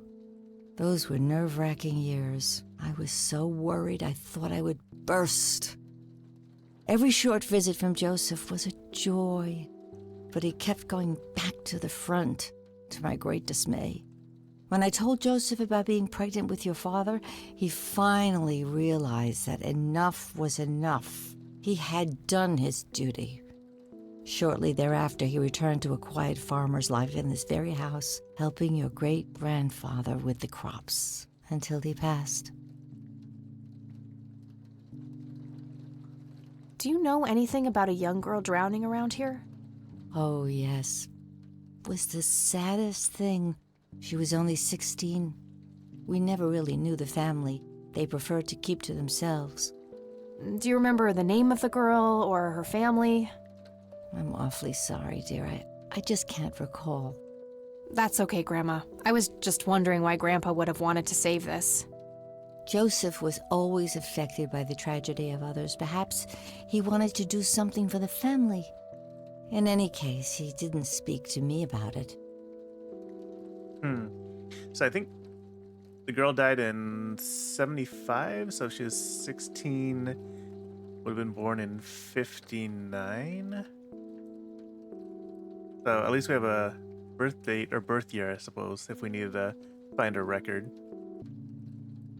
Those were nerve-wracking years. I was so worried I thought I would burst. Every short visit from Joseph was a joy, but he kept going back to the front, to my great dismay. When I told Joseph about being pregnant with your father, he finally realized that enough was enough. He had done his duty. Shortly thereafter, he returned to a quiet farmer's life in this very house, helping your great-grandfather with the crops, until he passed. Do you know anything about a young girl drowning around here? Oh, yes. It was the saddest thing. She was only 16. We never really knew the family. They preferred to keep to themselves. Do you remember the name of the girl or her family? I'm awfully sorry, dear. I just can't recall. That's okay, Grandma. I was just wondering why Grandpa would have wanted to save this. Joseph was always affected by the tragedy of others. Perhaps he wanted to do something for the family. In any case, he didn't speak to me about it. So I think The girl died in 75, so if she was 16, would have been born in 59. So at least we have a birth date or birth year, I suppose, if we needed to find her record.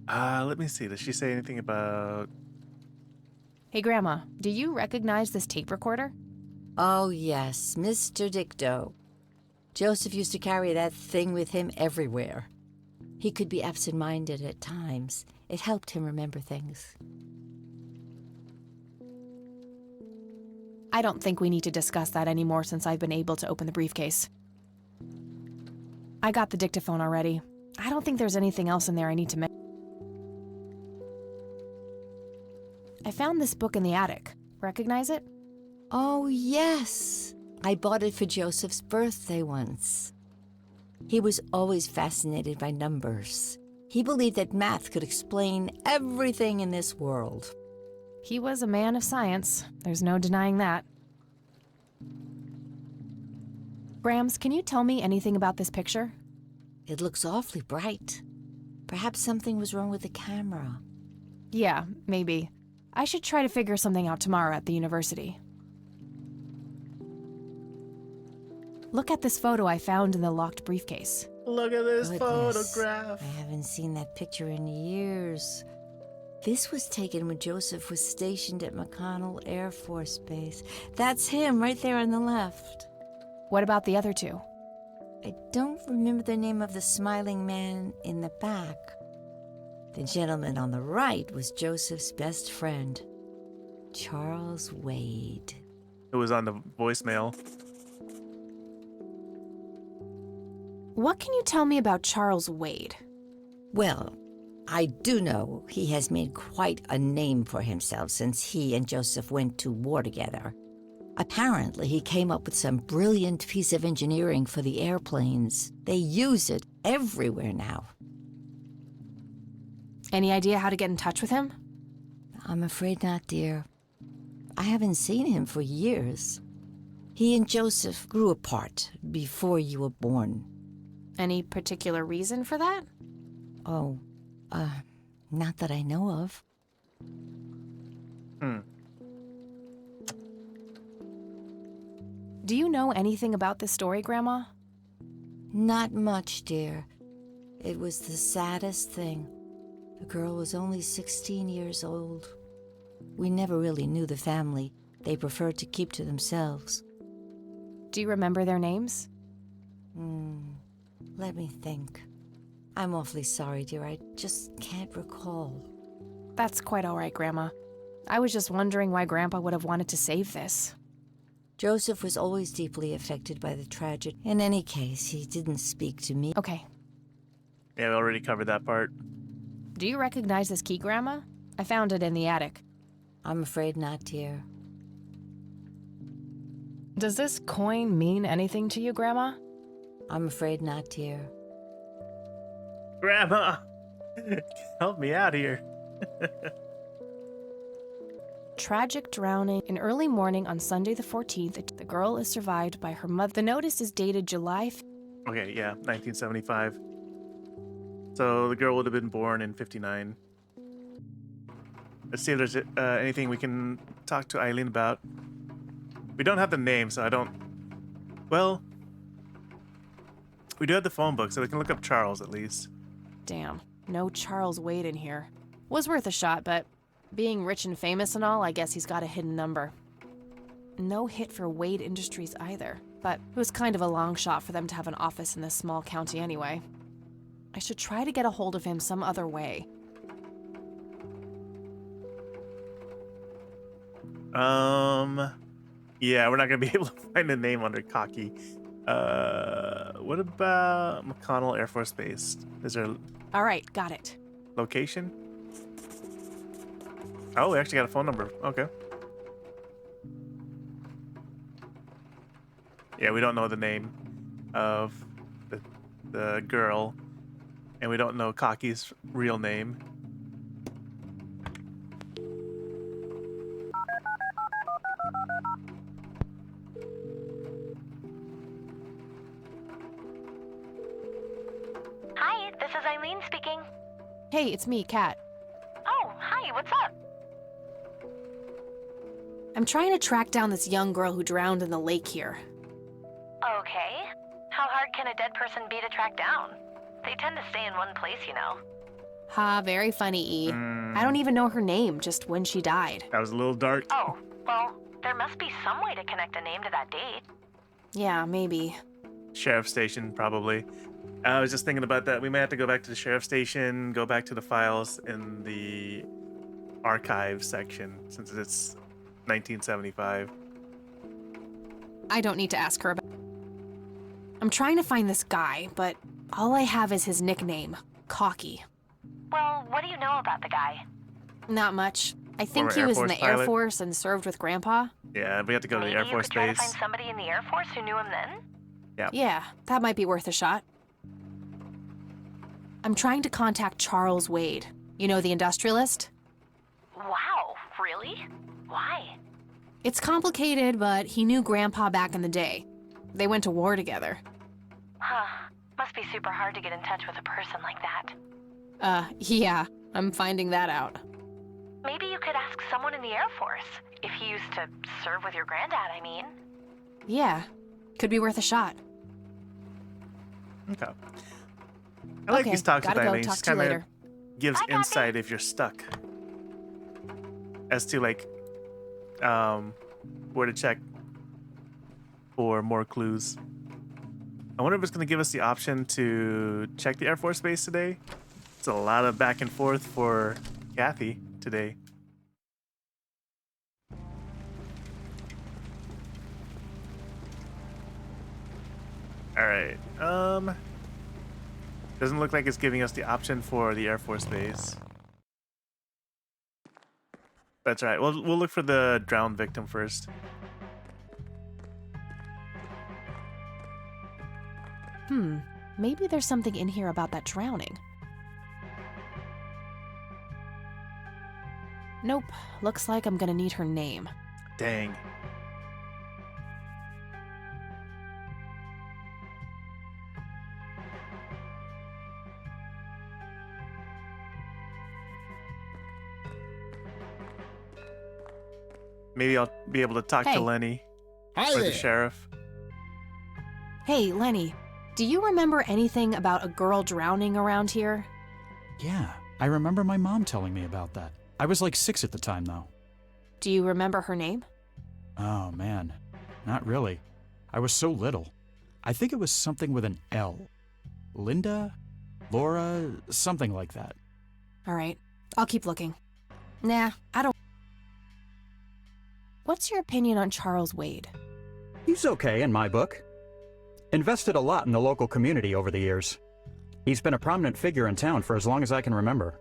Let me see. Does she say anything about... Hey, Grandma, do you recognize this tape recorder? Oh, yes, Mr. Dicto. Joseph used to carry that thing with him everywhere. He could be absent-minded at times. It helped him remember things. I don't think we need to discuss that anymore since I've been able to open the briefcase. I got the dictaphone already. I don't think there's anything else in there I need to mention. I found this book in the attic. Recognize it? Oh, yes. I bought it for Joseph's birthday once. He was always fascinated by numbers. He believed that math could explain everything in this world. He was a man of science. There's no denying that. Grams, can you tell me anything about this picture? It looks awfully bright. Perhaps something was wrong with the camera. Yeah, maybe. I should try to figure something out tomorrow at the university. Look at this photo I found in the locked briefcase. Look at this Goodness, photograph. I haven't seen that picture in years. This was taken when Joseph was stationed at McConnell Air Force Base. That's him right there on the left. What about the other two? I don't remember the name of the smiling man in the back. The gentleman on the right was Joseph's best friend, Charles Wade. It was on the voicemail. What can you tell me about Charles Wade? Well, I do know he has made quite a name for himself since he and Joseph went to war together. Apparently, he came up with some brilliant piece of engineering for the airplanes. They use it everywhere now. Any idea how to get in touch with him? I'm afraid not, dear. I haven't seen him for years. He and Joseph grew apart before you were born. Any particular reason for that? Oh, not that I know of. Do you know anything about this story, Grandma? Not much, dear. It was the saddest thing. The girl was only 16 years old. We never really knew the family. They preferred to keep to themselves. Do you remember their names? Let me think. I'm awfully sorry, dear. I just can't recall. That's quite all right, Grandma. I was just wondering why Grandpa would have wanted to save this. Joseph was always deeply affected by the tragedy. In any case, he didn't speak to me. Okay. Yeah, we already covered that part. Do you recognize this key, Grandma? I found it in the attic. I'm afraid not, dear. Does this coin mean anything to you, Grandma? I'm afraid not, dear. Grandma! Help me out here. Tragic drowning. In early morning on Sunday the 14th, the girl is survived by her mother. The notice is dated July... Okay, yeah, 1975. So the girl would have been born in 59. Let's see if there's anything we can talk to Eileen about. We don't have the name, so I don't... Well, we do have the phone book, so we can look up Charles at least. Damn, no Charles Wade in here. Was worth a shot, but being rich and famous and all, I guess he's got a hidden number. No hit for Wade Industries either, but it was kind of a long shot for them to have an office in this small county anyway. I should try to get a hold of him some other way. Yeah, we're not gonna be able to find a name under Cocky. What about McConnell Air Force Base? Is there All right, got it. location? Oh, we actually got a phone number. Okay. Yeah, we don't know the name of the girl, and we don't know Cocky's real name. Hi, this is Eileen speaking. Hey, it's me, Kat. Oh, hi, what's up? I'm trying to track down this young girl who drowned in the lake here. Okay. How hard can a dead person be to track down? They tend to stay in one place, you know. Ha, very funny, E. I don't even know her name, just when she died. That was a little dark. Oh, well, there must be some way to connect a name to that date. Yeah, maybe. Sheriff station, probably. I was just thinking about that. We may have to go back to the sheriff station, go back to the files in the archive section, since it's 1975. I don't need to ask her about. I'm trying to find this guy, but all I have is his nickname, Cocky. Well, what do you know about the guy? Not much. I think Former he was Air in Force the Air pilot. Force and served with Grandpa. Yeah, we have to go to the Air Maybe Force you could try to Base. find somebody in the Air Force who knew him then? Yeah. Yeah, that might be worth a shot. I'm trying to contact Charles Wade. You know, the industrialist? Wow, really? Why? It's complicated, but he knew Grandpa back in the day. They went to war together. Huh. Must be super hard to get in touch with a person like that. Yeah, I'm finding that out. Maybe you could ask someone in the Air Force. If he used to serve with your granddad, I mean. Yeah, could be worth a shot. Okay. I like Okay, these talks with gotta go. Eileen. Talk Just to you kind of later. gives insight if you're stuck as to like where to check for more clues. I wonder if it's going to give us the option to check the Air Force Base today. It's a lot of back and forth for Kathy today. All right. Doesn't look like it's giving us the option for the Air Force Base. That's right. We'll look for the drowned victim first. Maybe there's something in here about that drowning. Nope, looks like I'm gonna need her name. Dang. Maybe I'll be able to talk to Hey. Lenny Hi or there. the sheriff. Hey, Lenny, do you remember anything about a girl drowning around here? Yeah, I remember my mom telling me about that. I was like 6 at the time, though. Do you remember her name? Oh, man. Not really. I was so little. I think it was something with an L. Linda? Laura? Something like that. All right, I'll keep looking. Nah, I don't. What's your opinion on Charles Wade? He's okay in my book. Invested a lot in the local community over the years. He's been a prominent figure in town for as long as I can remember.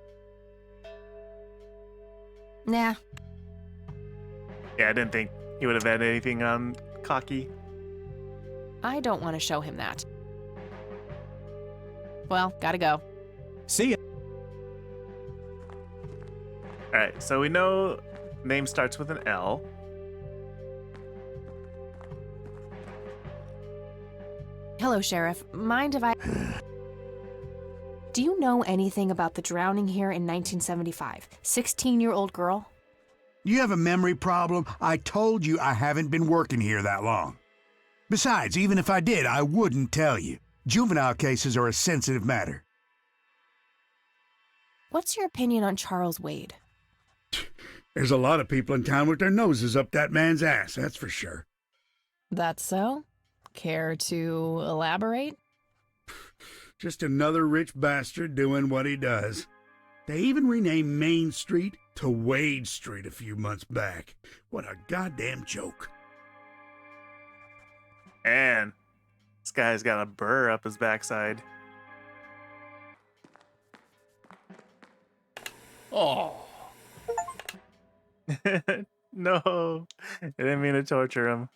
Nah. Yeah, I didn't think he would have had anything on Cocky. I don't want to show him that. Well, gotta go. See ya. All right, so we know name starts with an L. Hello, Sheriff. Mind if I... Do you know anything about the drowning here in 1975? 16-year-old girl? You have a memory problem? I told you I haven't been working here that long. Besides, even if I did, I wouldn't tell you. Juvenile cases are a sensitive matter. What's your opinion on Charles Wade? There's a lot of people in town with their noses up that man's ass, that's for sure. That's so? Care to elaborate? Just another rich bastard doing what he does. They even renamed Main Street to Wade Street a few months back. What a goddamn joke. And this guy's got a burr up his backside. Oh. No, I didn't mean to torture him.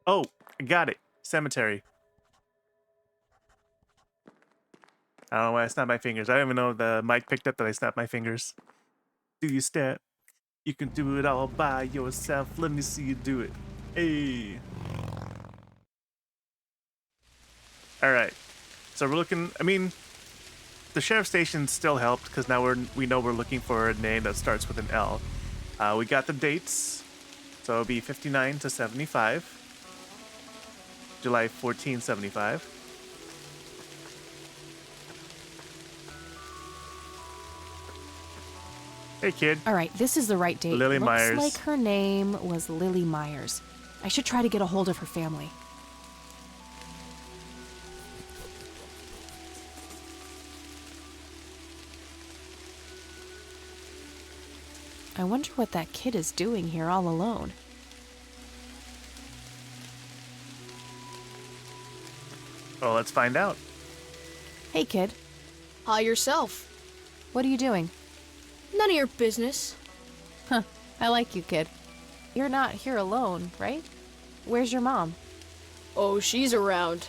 Oh, I got it. Cemetery. I don't know why I snapped my fingers. I don't even know if the mic picked up that I snapped my fingers. Do you step? You can do it all by yourself. Let me see you do it. Hey. All right. So we're looking. I mean, the sheriff station still helped because now we know we're looking for a name that starts with an L. We got the dates, so it'll be 59 to 75, July 1475. Hey, kid. All right, this is the right date. Lily Myers. Looks like her name was Lily Myers. I should try to get a hold of her family. I wonder what that kid is doing here all alone. Well, let's find out. Hey, kid. Hi, yourself. What are you doing? None of your business. Huh, I like you, kid. You're not here alone, right? Where's your mom? Oh, she's around.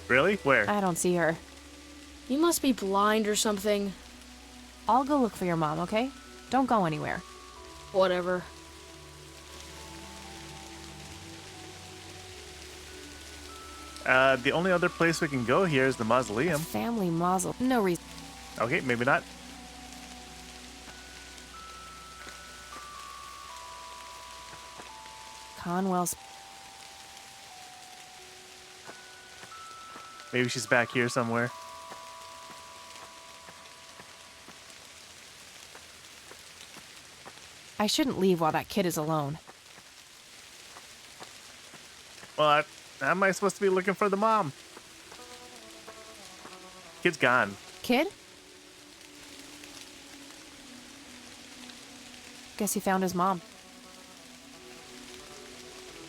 Really? Where? I don't see her. You must be blind or something. I'll go look for your mom, okay? Don't go anywhere. Whatever. The only other place we can go here is the mausoleum. Family mausoleum. No reason. Okay, maybe not. Conwell's. Maybe she's back here somewhere. I shouldn't leave while that kid is alone. Well, how am I supposed to be looking for the mom? Kid's gone. Kid? Guess he found his mom.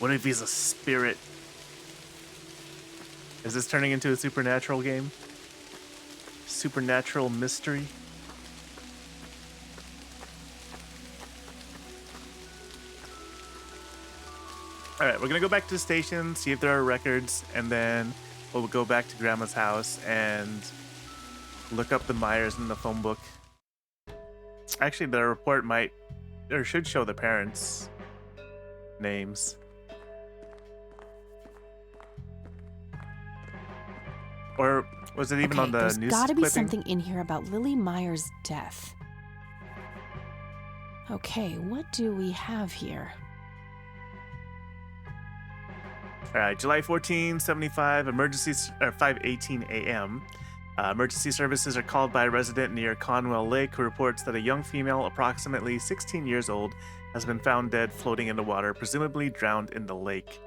What if he's a spirit? Is this turning into a supernatural game? Supernatural mystery? Alright, we're gonna go back to the station, see if there are records, and then we'll go back to Grandma's house and look up the Myers in the phone book. Actually, the report might, or should show the parents' names. Or was it even on the there's news gotta be clipping? something in here about Lily Myers' death. Okay, what do we have here? All right, July 14, 75, emergency, or 5:18 a.m. Emergency services are called by a resident near Conwell Lake who reports that a young female, approximately 16 years old, has been found dead floating in the water, presumably drowned in the lake.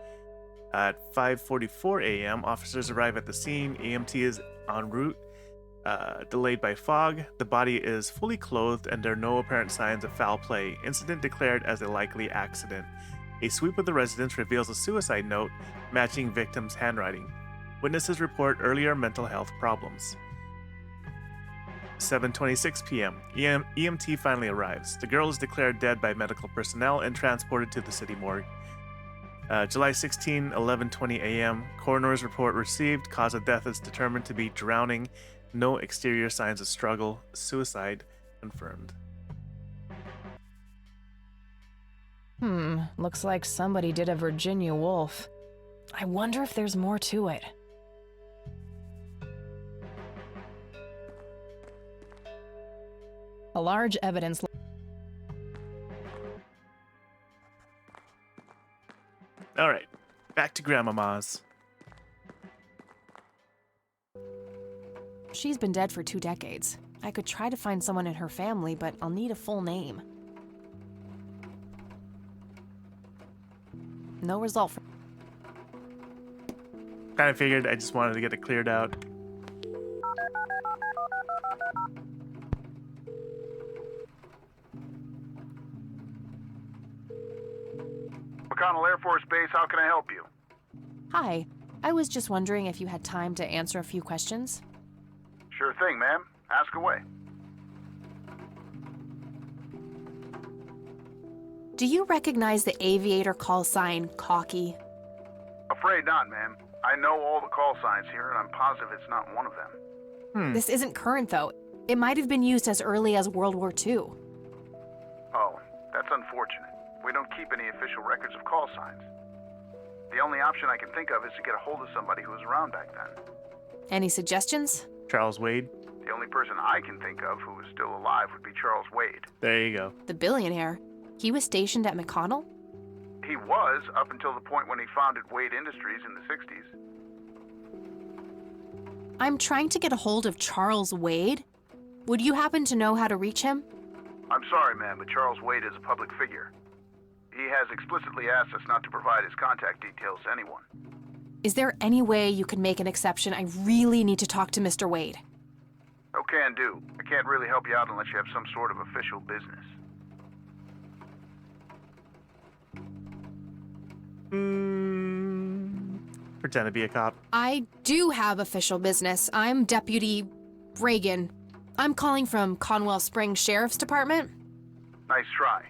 At 5:44 a.m., officers arrive at the scene. EMT is en route, delayed by fog. The body is fully clothed and there are no apparent signs of foul play. Incident declared as a likely accident. A sweep of the residence reveals a suicide note matching victim's handwriting. Witnesses report earlier mental health problems. 7:26 p.m. EMT finally arrives. The girl is declared dead by medical personnel and transported to the city morgue. July 16, 11:20 a.m. Coroner's report received. Cause of death is determined to be drowning. No exterior signs of struggle. Suicide confirmed. Looks like somebody did a Virginia Woolf. I wonder if there's more to it. A large evidence. All right, back to Grandmama's. She's been dead for 2 decades. I could try to find someone in her family, but I'll need a full name. No result for... Kind of figured, I just wanted to get it cleared out. McConnell Air Force Base, how can I help you? Hi. I was just wondering if you had time to answer a few questions. Sure thing, ma'am. Ask away. Do you recognize the aviator call sign, Cocky? Afraid not, ma'am. I know all the call signs here, and I'm positive it's not one of them. This isn't current, though. It might have been used as early as World War II. Oh, that's unfortunate. We don't keep any official records of call signs. The only option I can think of is to get a hold of somebody who was around back then. Any suggestions? Charles Wade. The only person I can think of who is still alive would be Charles Wade. There you go. The billionaire. He was stationed at McConnell? He was, up until the point when he founded Wade Industries in the 60s. I'm trying to get a hold of Charles Wade. Would you happen to know how to reach him? I'm sorry, ma'am, but Charles Wade is a public figure. He has explicitly asked us not to provide his contact details to anyone. Is there any way you could make an exception? I really need to talk to Mr. Wade. Oh, can do. I can't really help you out unless you have some sort of official business. Pretend to be a cop. I do have official business. I'm Deputy Reagan. I'm calling from Conwell Springs Sheriff's Department. Nice try.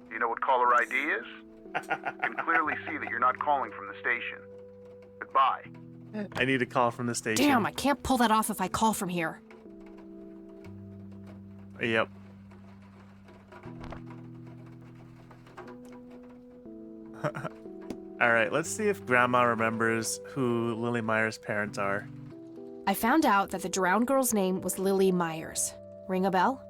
Do you know what caller ID is? You can clearly see that you're not calling from the station. Goodbye. I need a call from the station. Damn, I can't pull that off if I call from here. Yep. Alright, let's see if Grandma remembers who Lily Myers' parents are. I found out that the drowned girl's name was Lily Myers. Ring a bell?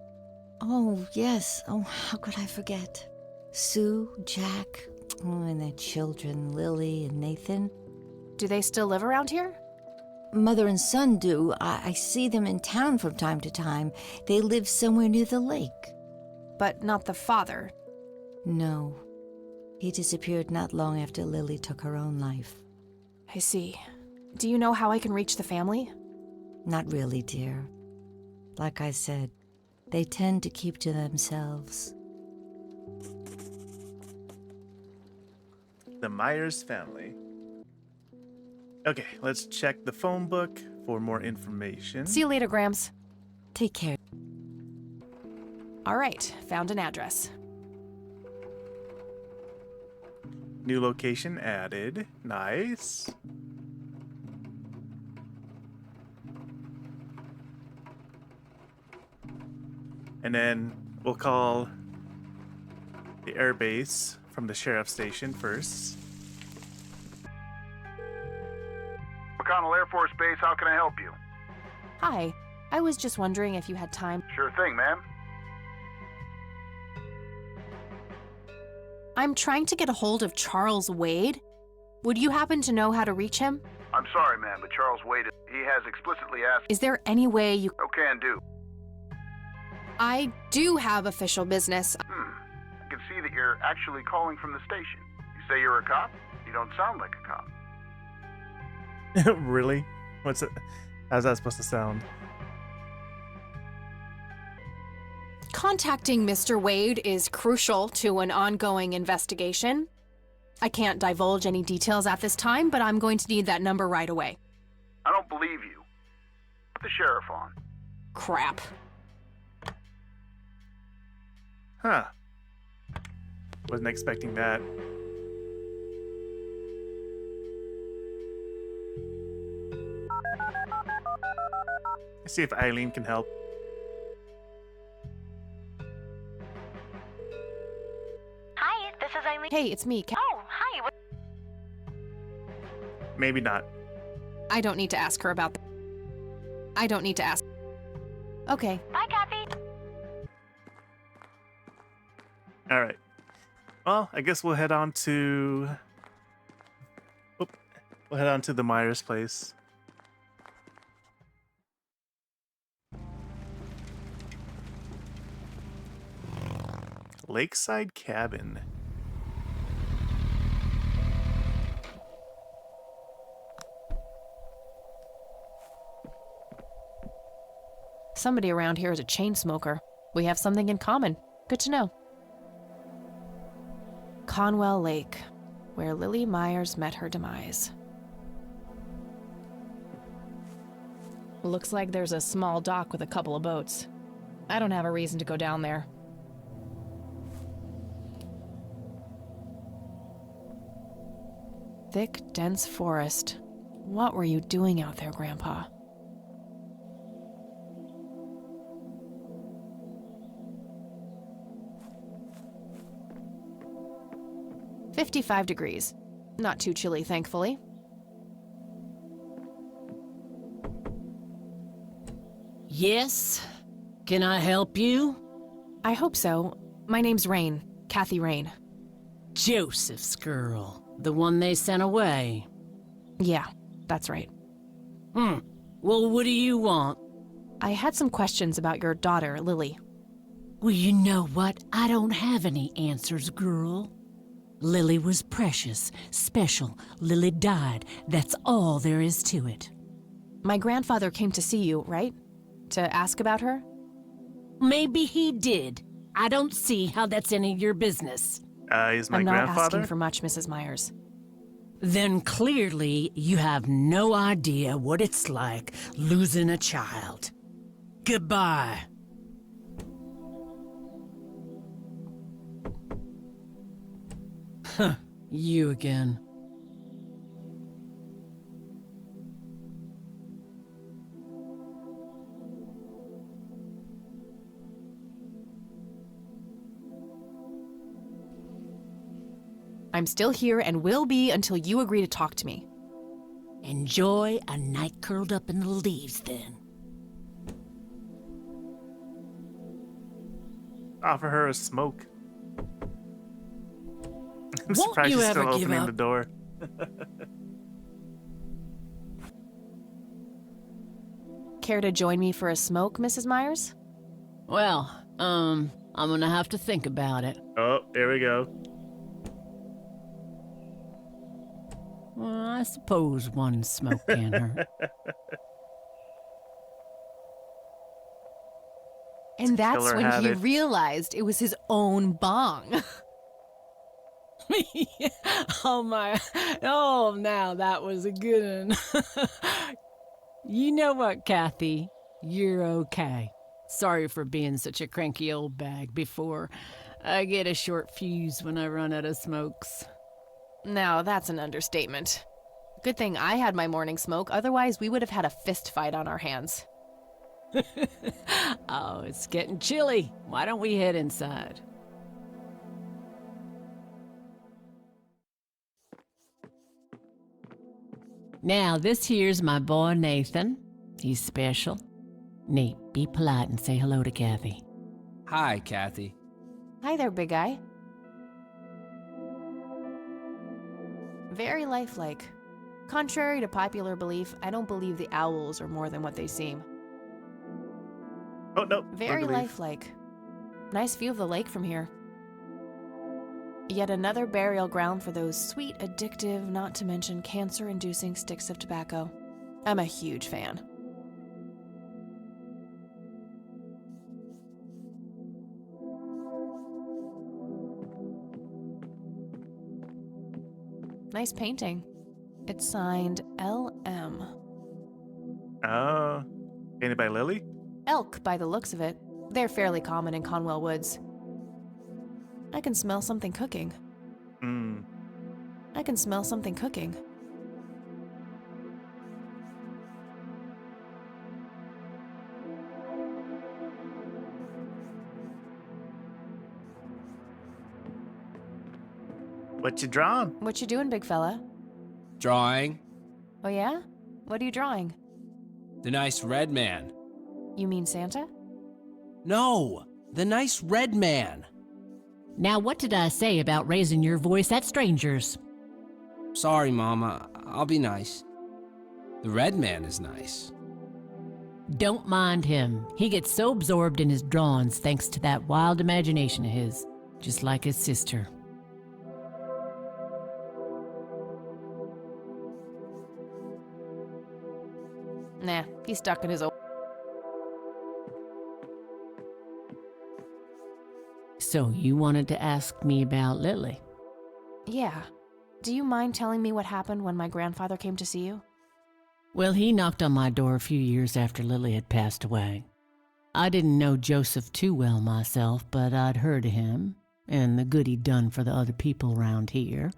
Oh, yes. Oh, how could I forget? Sue, Jack, and their children, Lily and Nathan. Do they still live around here? Mother and son do. I see them in town from time to time. They live somewhere near the lake. But not the father? No. He disappeared not long after Lily took her own life. I see. Do you know how I can reach the family? Not really, dear. Like I said, they tend to keep to themselves. The Myers family. Okay, let's check the phone book for more information. See you later, Grams. Take care. All right, found an address. New location added. Nice. And then we'll call the air base from the sheriff's station first. McConnell Air Force Base, how can I help you? Hi, I was just wondering if you had time. Sure thing, ma'am. I'm trying to get a hold of Charles Wade. Would you happen to know how to reach him? I'm sorry, ma'am, but Charles Wade, he has explicitly asked... Is there any way you... Oh, can do. I do have official business. I can see that you're actually calling from the station. You say you're a cop? You don't sound like a cop. Really? What's it? How's that supposed to sound? Contacting Mr. Wade is crucial to an ongoing investigation. I can't divulge any details at this time, but I'm going to need that number right away. I don't believe you. Put the sheriff on. Crap. Huh. Wasn't expecting that. Let's see if Eileen can help. Hi, this is Eileen. Hey, it's me. Oh, hi. Maybe not. I don't need to ask her about that. I don't need to ask. Okay. Bye, Kathy. All right. Well, I guess we'll head on to... We'll head on to the Myers place. Lakeside Cabin. Somebody around here is a chain smoker. We have something in common. Good to know. Conwell Lake, where Lily Myers met her demise. Looks like there's a small dock with a couple of boats. I don't have a reason to go down there. Thick, dense forest. What were you doing out there, Grandpa? "55 degrees. Not too chilly, thankfully. Yes? Can I help you? I hope so. My name's Rain. Kathy Rain. Joseph's girl. The one they sent away. Yeah, that's right. Well, what do you want? I had some questions about your daughter, Lily. Well, you know what? I don't have any answers, girl. Lily was precious, special. Lily died. That's all there is to it. My grandfather came to see you, right? To ask about her? Maybe he did. I don't see how that's any of your business. Is my I'm not grandfather? asking for much, Mrs. Myers. Then clearly you have no idea what it's like losing a child. Goodbye. Huh, you again. I'm still here and will be until you agree to talk to me. Enjoy a night curled up in the leaves, then. Offer her a smoke. I'm Won't surprised you she's ever still give opening up? the door. Care to join me for a smoke, Mrs. Myers? Well, I'm gonna have to think about it. Oh, here we go. Well, I suppose one smoke can hurt. And that's Killer when he habit. realized it was his own bong. Oh my, oh, now that was a good one. You know what, Kathy? You're okay. Sorry for being such a cranky old bag before. I get a short fuse when I run out of smokes. Now, that's an understatement. Good thing I had my morning smoke, otherwise we would have had a fist fight on our hands. Oh, it's getting chilly. Why don't we head inside? Now, this here's my boy Nathan. He's special. Nate, be polite and say hello to Kathy. Hi, Kathy. Hi there, big guy. Very lifelike. Contrary to popular belief, I don't believe the owls are more than what they seem. Oh, no. Very belief. lifelike. Nice view of the lake from here. Yet another burial ground for those sweet, addictive, not to mention cancer-inducing sticks of tobacco. I'm a huge fan. Nice painting. It's signed L.M. Oh. Painted by Lily? Elk, by the looks of it. They're fairly common in Conwell Woods. I can smell something cooking. I can smell something cooking. What you drawing? What you doing, big fella? Drawing Oh yeah? What are you drawing? the nice red man. You mean Santa? No, the nice red man. Now, what did I say about raising your voice at strangers? Sorry, Mama. I'll be nice. The red man is nice. Don't mind him. He gets so absorbed in his drawings thanks to that wild imagination of his, just like his sister. Nah, he's stuck in his old... So you wanted to ask me about Lily? Yeah. Do you mind telling me what happened when my grandfather came to see you? Well, he knocked on my door a few years after Lily had passed away. I didn't know Joseph too well myself, but I'd heard of him and the good he'd done for the other people around here.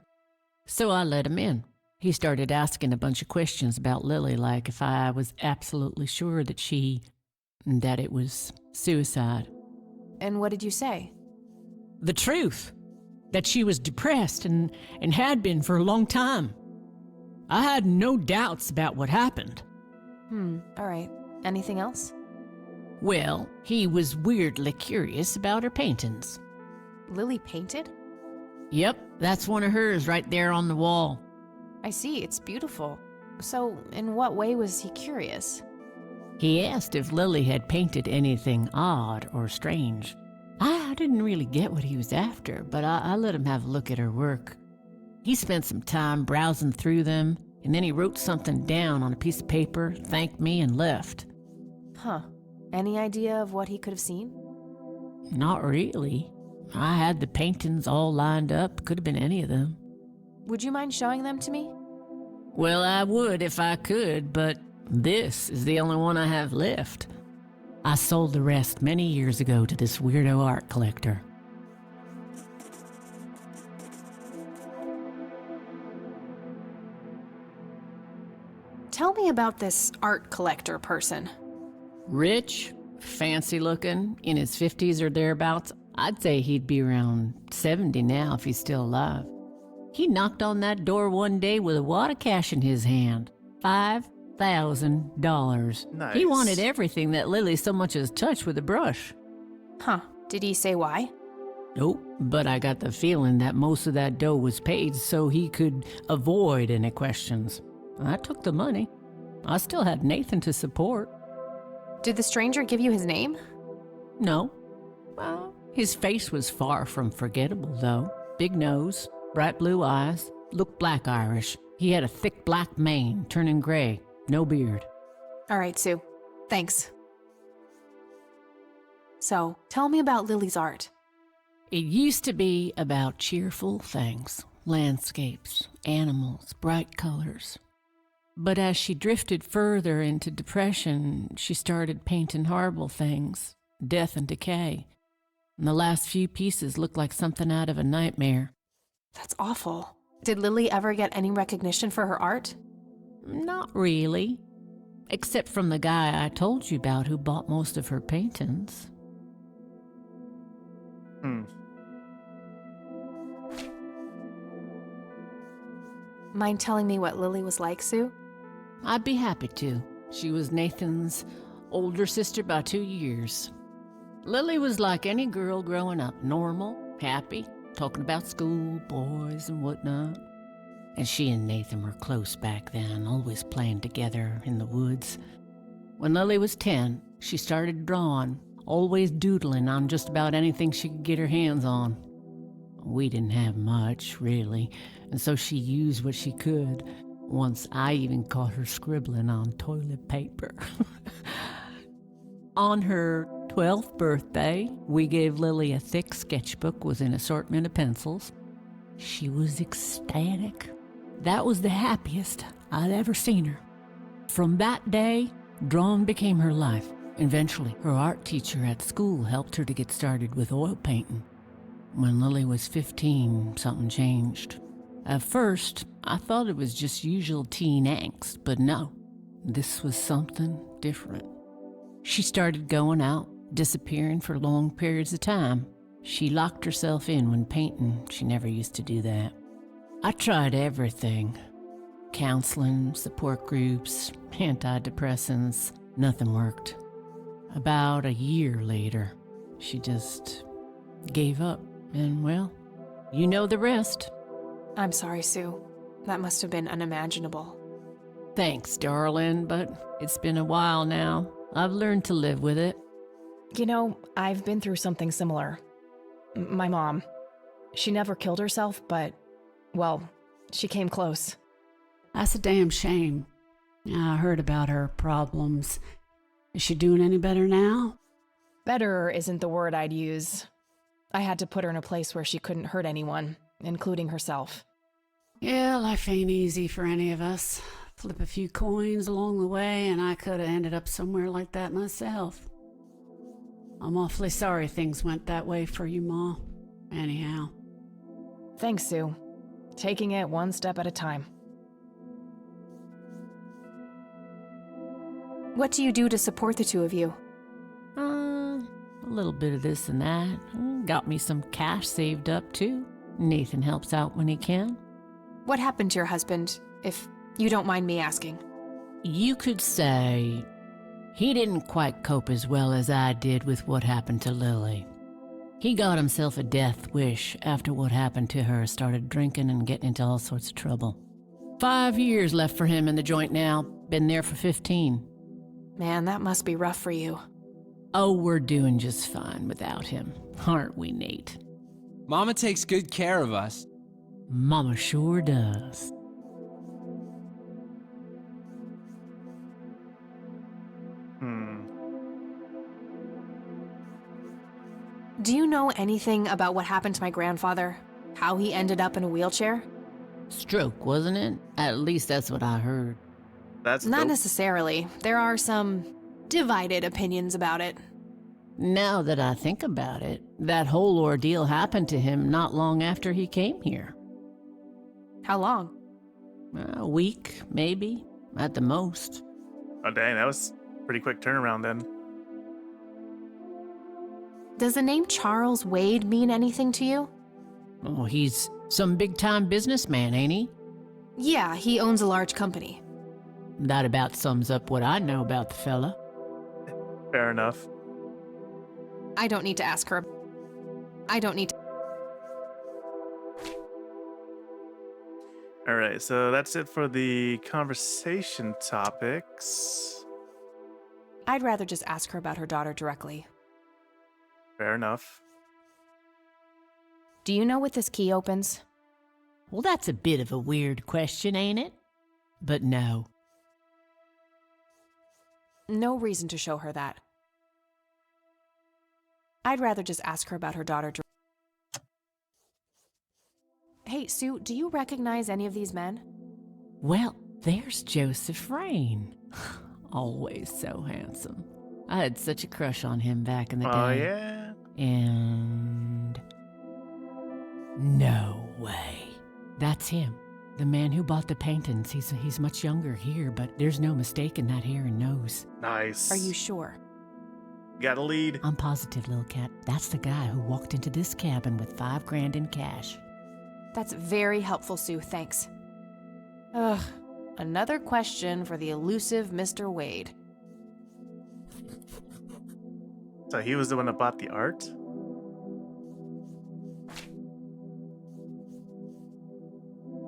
So I let him in. He started asking a bunch of questions about Lily, like if I was absolutely sure that it was suicide. And what did you say? The truth. that she was depressed and had been for a long time. I had no doubts about what happened. All right. Anything else? Well, he was weirdly curious about her paintings. Lily painted? Yep, that's one of hers right there on the wall. I see, it's beautiful. So, in what way was he curious? He asked if Lily had painted anything odd or strange. I didn't really get what he was after, but I let him have a look at her work. He spent some time browsing through them, and then he wrote something down on a piece of paper, thanked me, and left. Huh. Any idea of what he could have seen? Not really. I had the paintings all lined up. Could have been any of them. Would you mind showing them to me? Well, I would if I could, but this is the only one I have left. I sold the rest many years ago to this weirdo art collector. Tell me about this art collector person. Rich, fancy looking, in his 50s or thereabouts. I'd say he'd be around 70 now if he's still alive. He knocked on that door one day with a wad of cash in his hand. $5,000. Nice. He wanted everything that Lily so much as touched with a brush. Huh. Did he say why? Nope, but I got the feeling that most of that dough was paid so he could avoid any questions. I took the money. I still had Nathan to support. Did the stranger give you his name? No. Well, his face was far from forgettable, though. Big nose, bright blue eyes, looked black Irish. He had a thick black mane, turning gray, no beard. All right, Sue. Thanks. So, tell me about Lily's art. It used to be about cheerful things, landscapes, animals, bright colors. But as she drifted further into depression, she started painting horrible things, death and decay. And the last few pieces looked like something out of a nightmare. That's awful. Did Lily ever get any recognition for her art? Not really. Except from the guy I told you about who bought most of her paintings. Mind telling me what Lily was like, Sue? I'd be happy to. She was Nathan's older sister by 2 years. Lily was like any girl growing up, normal, happy, talking about school, boys, and whatnot. And she and Nathan were close back then, always playing together in the woods. When Lily was 10, she started drawing, always doodling on just about anything she could get her hands on. We didn't have much, really, and so she used what she could. Once I even caught her scribbling on toilet paper. On her 12th birthday, we gave Lily a thick sketchbook with an assortment of pencils. She was ecstatic. That was the happiest I'd ever seen her. From that day, drawing became her life. Eventually, her art teacher at school helped her to get started with oil painting. When Lily was 15, something changed. At first, I thought it was just usual teen angst, but no, this was something different. She started going out, disappearing for long periods of time. She locked herself in when painting. She never used to do that. I tried everything. Counseling, support groups, antidepressants. Nothing worked. About a year later, she just gave up. And, well, you know the rest. I'm sorry, Sue. That must have been unimaginable. Thanks, darling, but it's been a while now. I've learned to live with it. You know, I've been through something similar. My mom. She never killed herself, but, well, she came close. That's a damn shame. I heard about her problems. Is she doing any better now? Better isn't the word I'd use. I had to put her in a place where she couldn't hurt anyone, including herself. Yeah, life ain't easy for any of us. Flip a few coins along the way, and I could have ended up somewhere like that myself. I'm awfully sorry things went that way for you, Ma. Anyhow. Thanks, Sue. Taking it one step at a time. What do you do to support the two of you? A little bit of this and that. Got me some cash saved up, too. Nathan helps out when he can. What happened to your husband, if you don't mind me asking? You could say he didn't quite cope as well as I did with what happened to Lily. He got himself a death wish after what happened to her, started drinking and getting into all sorts of trouble. 5 years left for him in the joint now, been there for 15. Man, that must be rough for you. Oh, we're doing just fine without him, aren't we, Nate? Mama takes good care of us. Mama sure does. Do you know anything about what happened to my grandfather? How he ended up in a wheelchair? Stroke, wasn't it? At least that's what I heard. That's Not dope. necessarily. There are some divided opinions about it. Now that I think about it, that whole ordeal happened to him not long after he came here. How long? A week, maybe, at the most. Oh, dang, that was pretty quick turnaround then. Does the name Charles Wade mean anything to you? Oh, he's some big-time businessman, ain't he? Yeah, he owns a large company. That about sums up what I know about the fella. Fair enough. I don't need to ask her. I don't need to. All right, so that's it for the conversation topics. I'd rather just ask her about her daughter directly. Fair enough. Do you know what this key opens? Well, that's a bit of a weird question, ain't it? But no. No reason to show her that. I'd rather just ask her about her daughter. Hey, Sue, do you recognize any of these men? Well, there's Joseph Rain. Always so handsome. I had such a crush on him back in the day. Oh, yeah? And... no way. That's him. The man who bought the paintings. He's much younger here, but there's no mistaking that hair and nose. Nice. Are you sure? Got a lead. I'm positive, little cat. That's the guy who walked into this cabin with $5,000 in cash. That's very helpful, Sue. Thanks. Ugh. Another question for the elusive Mr. Wade. So he was the one that bought the art?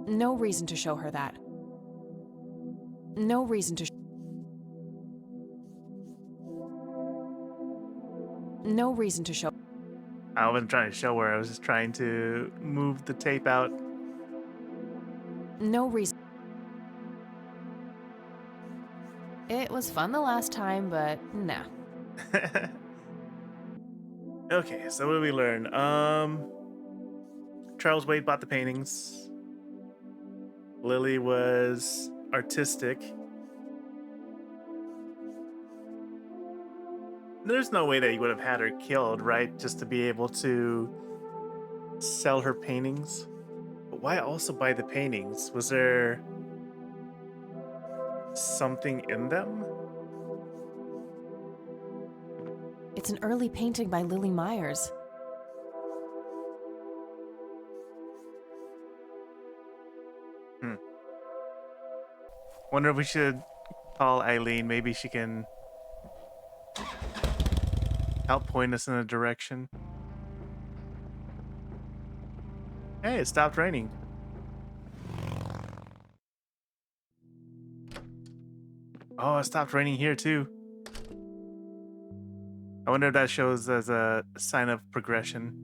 No reason to show her that. No reason to. No reason to show. I wasn't trying to show her. I was just trying to move the tape out. No reason. It was fun the last time, but nah. Okay, so what did we learn? Charles Wade bought the paintings. Lily was artistic. There's no way that he would have had her killed, right? Just to be able to sell her paintings. But why also buy the paintings? Was there something in them? It's an early painting by Lily Myers. Wonder if we should call Eileen. Maybe she can help point us in a direction. Hey, it stopped raining. Oh, it stopped raining here too. I wonder if that shows as a sign of progression.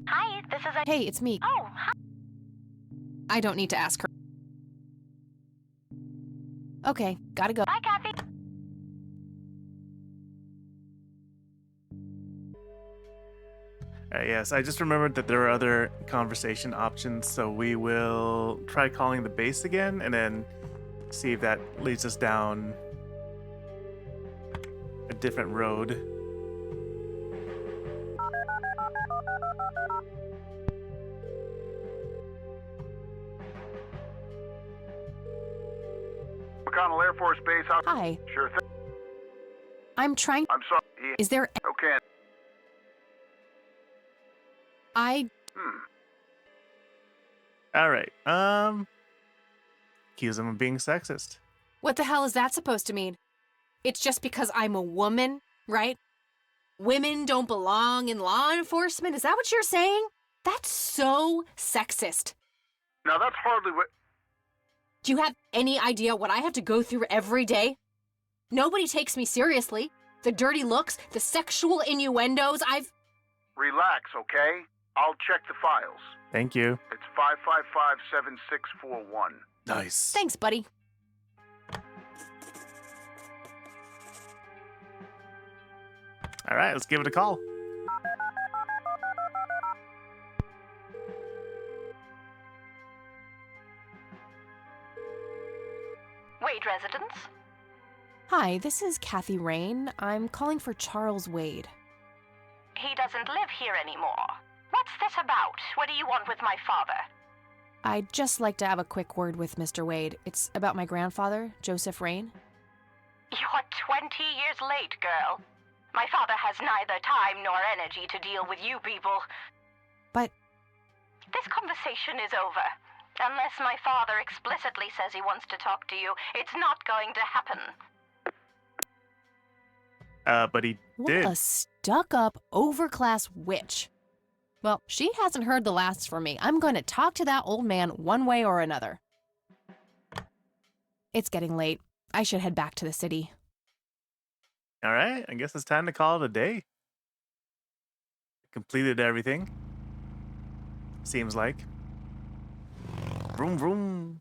Hi, this is. Hey, it's me. Oh, hi. I don't need to ask her. Okay, gotta go. Bye, Kathy. Yes, I just remembered that there are other conversation options, so we will try calling the base again and then see if that leads us down a different road. McConnell Air Force Base. Hi. Sure thing. I'm trying. I'm sorry. Is there? Okay. All right. Accuse him of being sexist. What the hell is that supposed to mean? It's just because I'm a woman, right? Women don't belong in law enforcement? Is that what you're saying? That's so sexist. Now, that's hardly what... Do you have any idea what I have to go through every day? Nobody takes me seriously. The dirty looks, the sexual innuendos, Relax, okay? I'll check the files. Thank you. It's 555-7641. Nice. Thanks, buddy. All right, let's give it a call. Wade residence? Hi, this is Kathy Rain. I'm calling for Charles Wade. He doesn't live here anymore. What's this about? What do you want with my father? I'd just like to have a quick word with Mr. Wade. It's about my grandfather, Joseph Rain. You're 20 years late, girl. My father has neither time nor energy to deal with you people. But... This conversation is over. Unless my father explicitly says he wants to talk to you, it's not going to happen. But he What did. a stuck-up, overclass witch. Well, she hasn't heard the last from me. I'm going to talk to that old man one way or another. It's getting late. I should head back to the city. All right, I guess it's time to call it a day. Completed everything. Seems like. Vroom, vroom.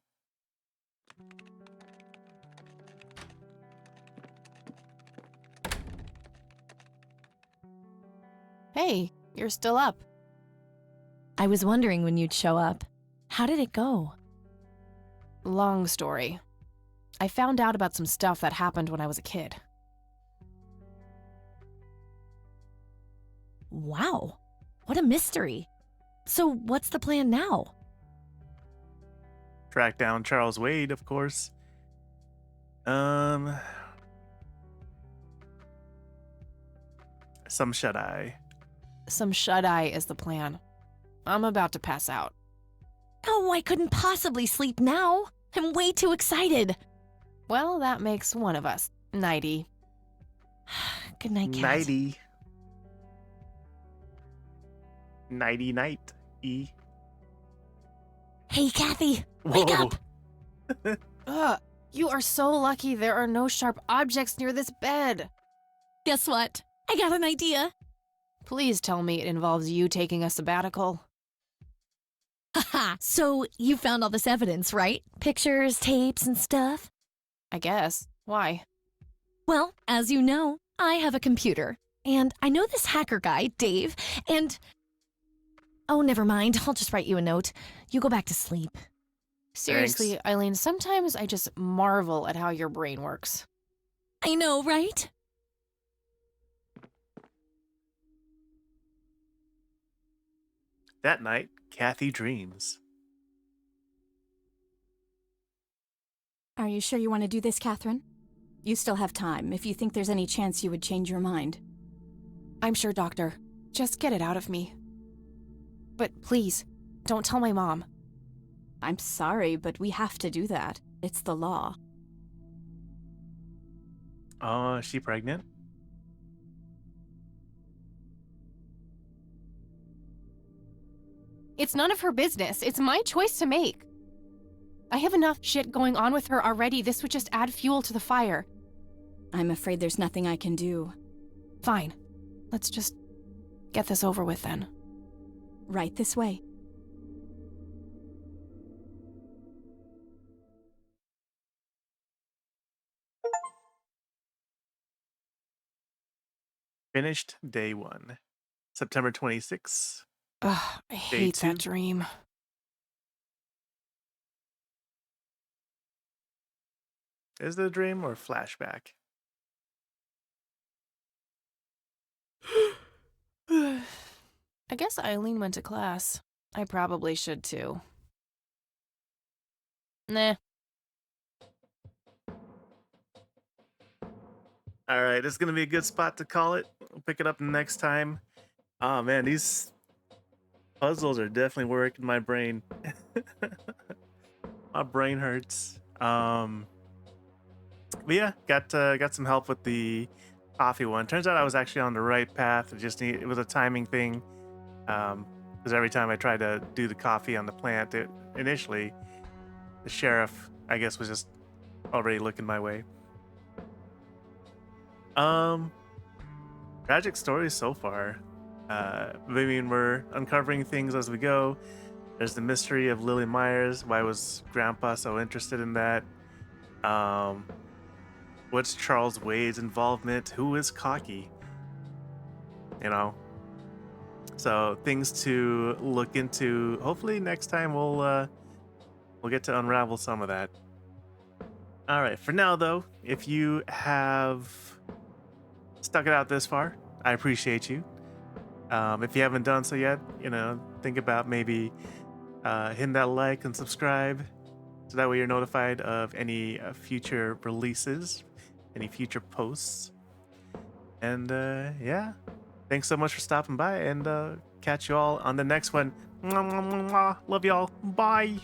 Hey, you're still up. I was wondering when you'd show up. How did it go? Long story. I found out about some stuff that happened when I was a kid. Wow, what a mystery. So what's the plan now? Track down Charles Wade, of course. Some shut-eye. Some shut-eye is the plan. I'm about to pass out. Oh, I couldn't possibly sleep now. I'm way too excited. Well, that makes one of us. Nighty. Good night, Kat. Nighty. Nighty night. E. Hey, Kathy, wake Whoa. up. Ugh, you are so lucky there are no sharp objects near this bed. Guess what? I got an idea. Please tell me it involves you taking a sabbatical. Haha, so you found all this evidence, right? Pictures, tapes, and stuff? I guess. Why? Well, as you know, I have a computer. And I know this hacker guy, Dave, and... Oh, never mind. I'll just write you a note. You go back to sleep. Seriously, Thanks. Eileen, sometimes I just marvel at how your brain works. I know, right? That night, Kathy dreams. Are you sure you want to do this, Catherine? You still have time, if you think there's any chance you would change your mind. I'm sure, Doctor. Just get it out of me. But please, don't tell my mom. I'm sorry, but we have to do that. It's the law. Oh, is she pregnant? It's none of her business. It's my choice to make. I have enough shit going on with her already. This would just add fuel to the fire. I'm afraid there's nothing I can do. Fine. Let's just get this over with then. Right this way. Finished day 1. September 26th. Ugh, I hate two. that dream. Is it a dream or a flashback? I guess Eileen went to class. I probably should too. Nah. All right, this is going to be a good spot to call it. We'll pick it up next time. Oh, man, these Puzzles are definitely working my brain. My brain hurts. But yeah, got some help with the coffee one. Turns out I was actually on the right path. It was a timing thing. Because every time I tried to do the coffee on the plant, initially the sheriff, I guess, was just already looking my way. Tragic stories so far. I mean, we're uncovering things as we go. There's the mystery of Lily Myers. Why was Grandpa so interested in that? What's Charles Wade's involvement? Who is Cocky? You know? So things to look into. Hopefully next time we'll get to unravel some of that. All right, for now though, if you have stuck it out this far, I appreciate you. If you haven't done so yet, think about maybe hitting that like and subscribe, so that way you're notified of any future releases, any future posts. And yeah, thanks so much for stopping by, and catch you all on the next one. Love y'all. Bye.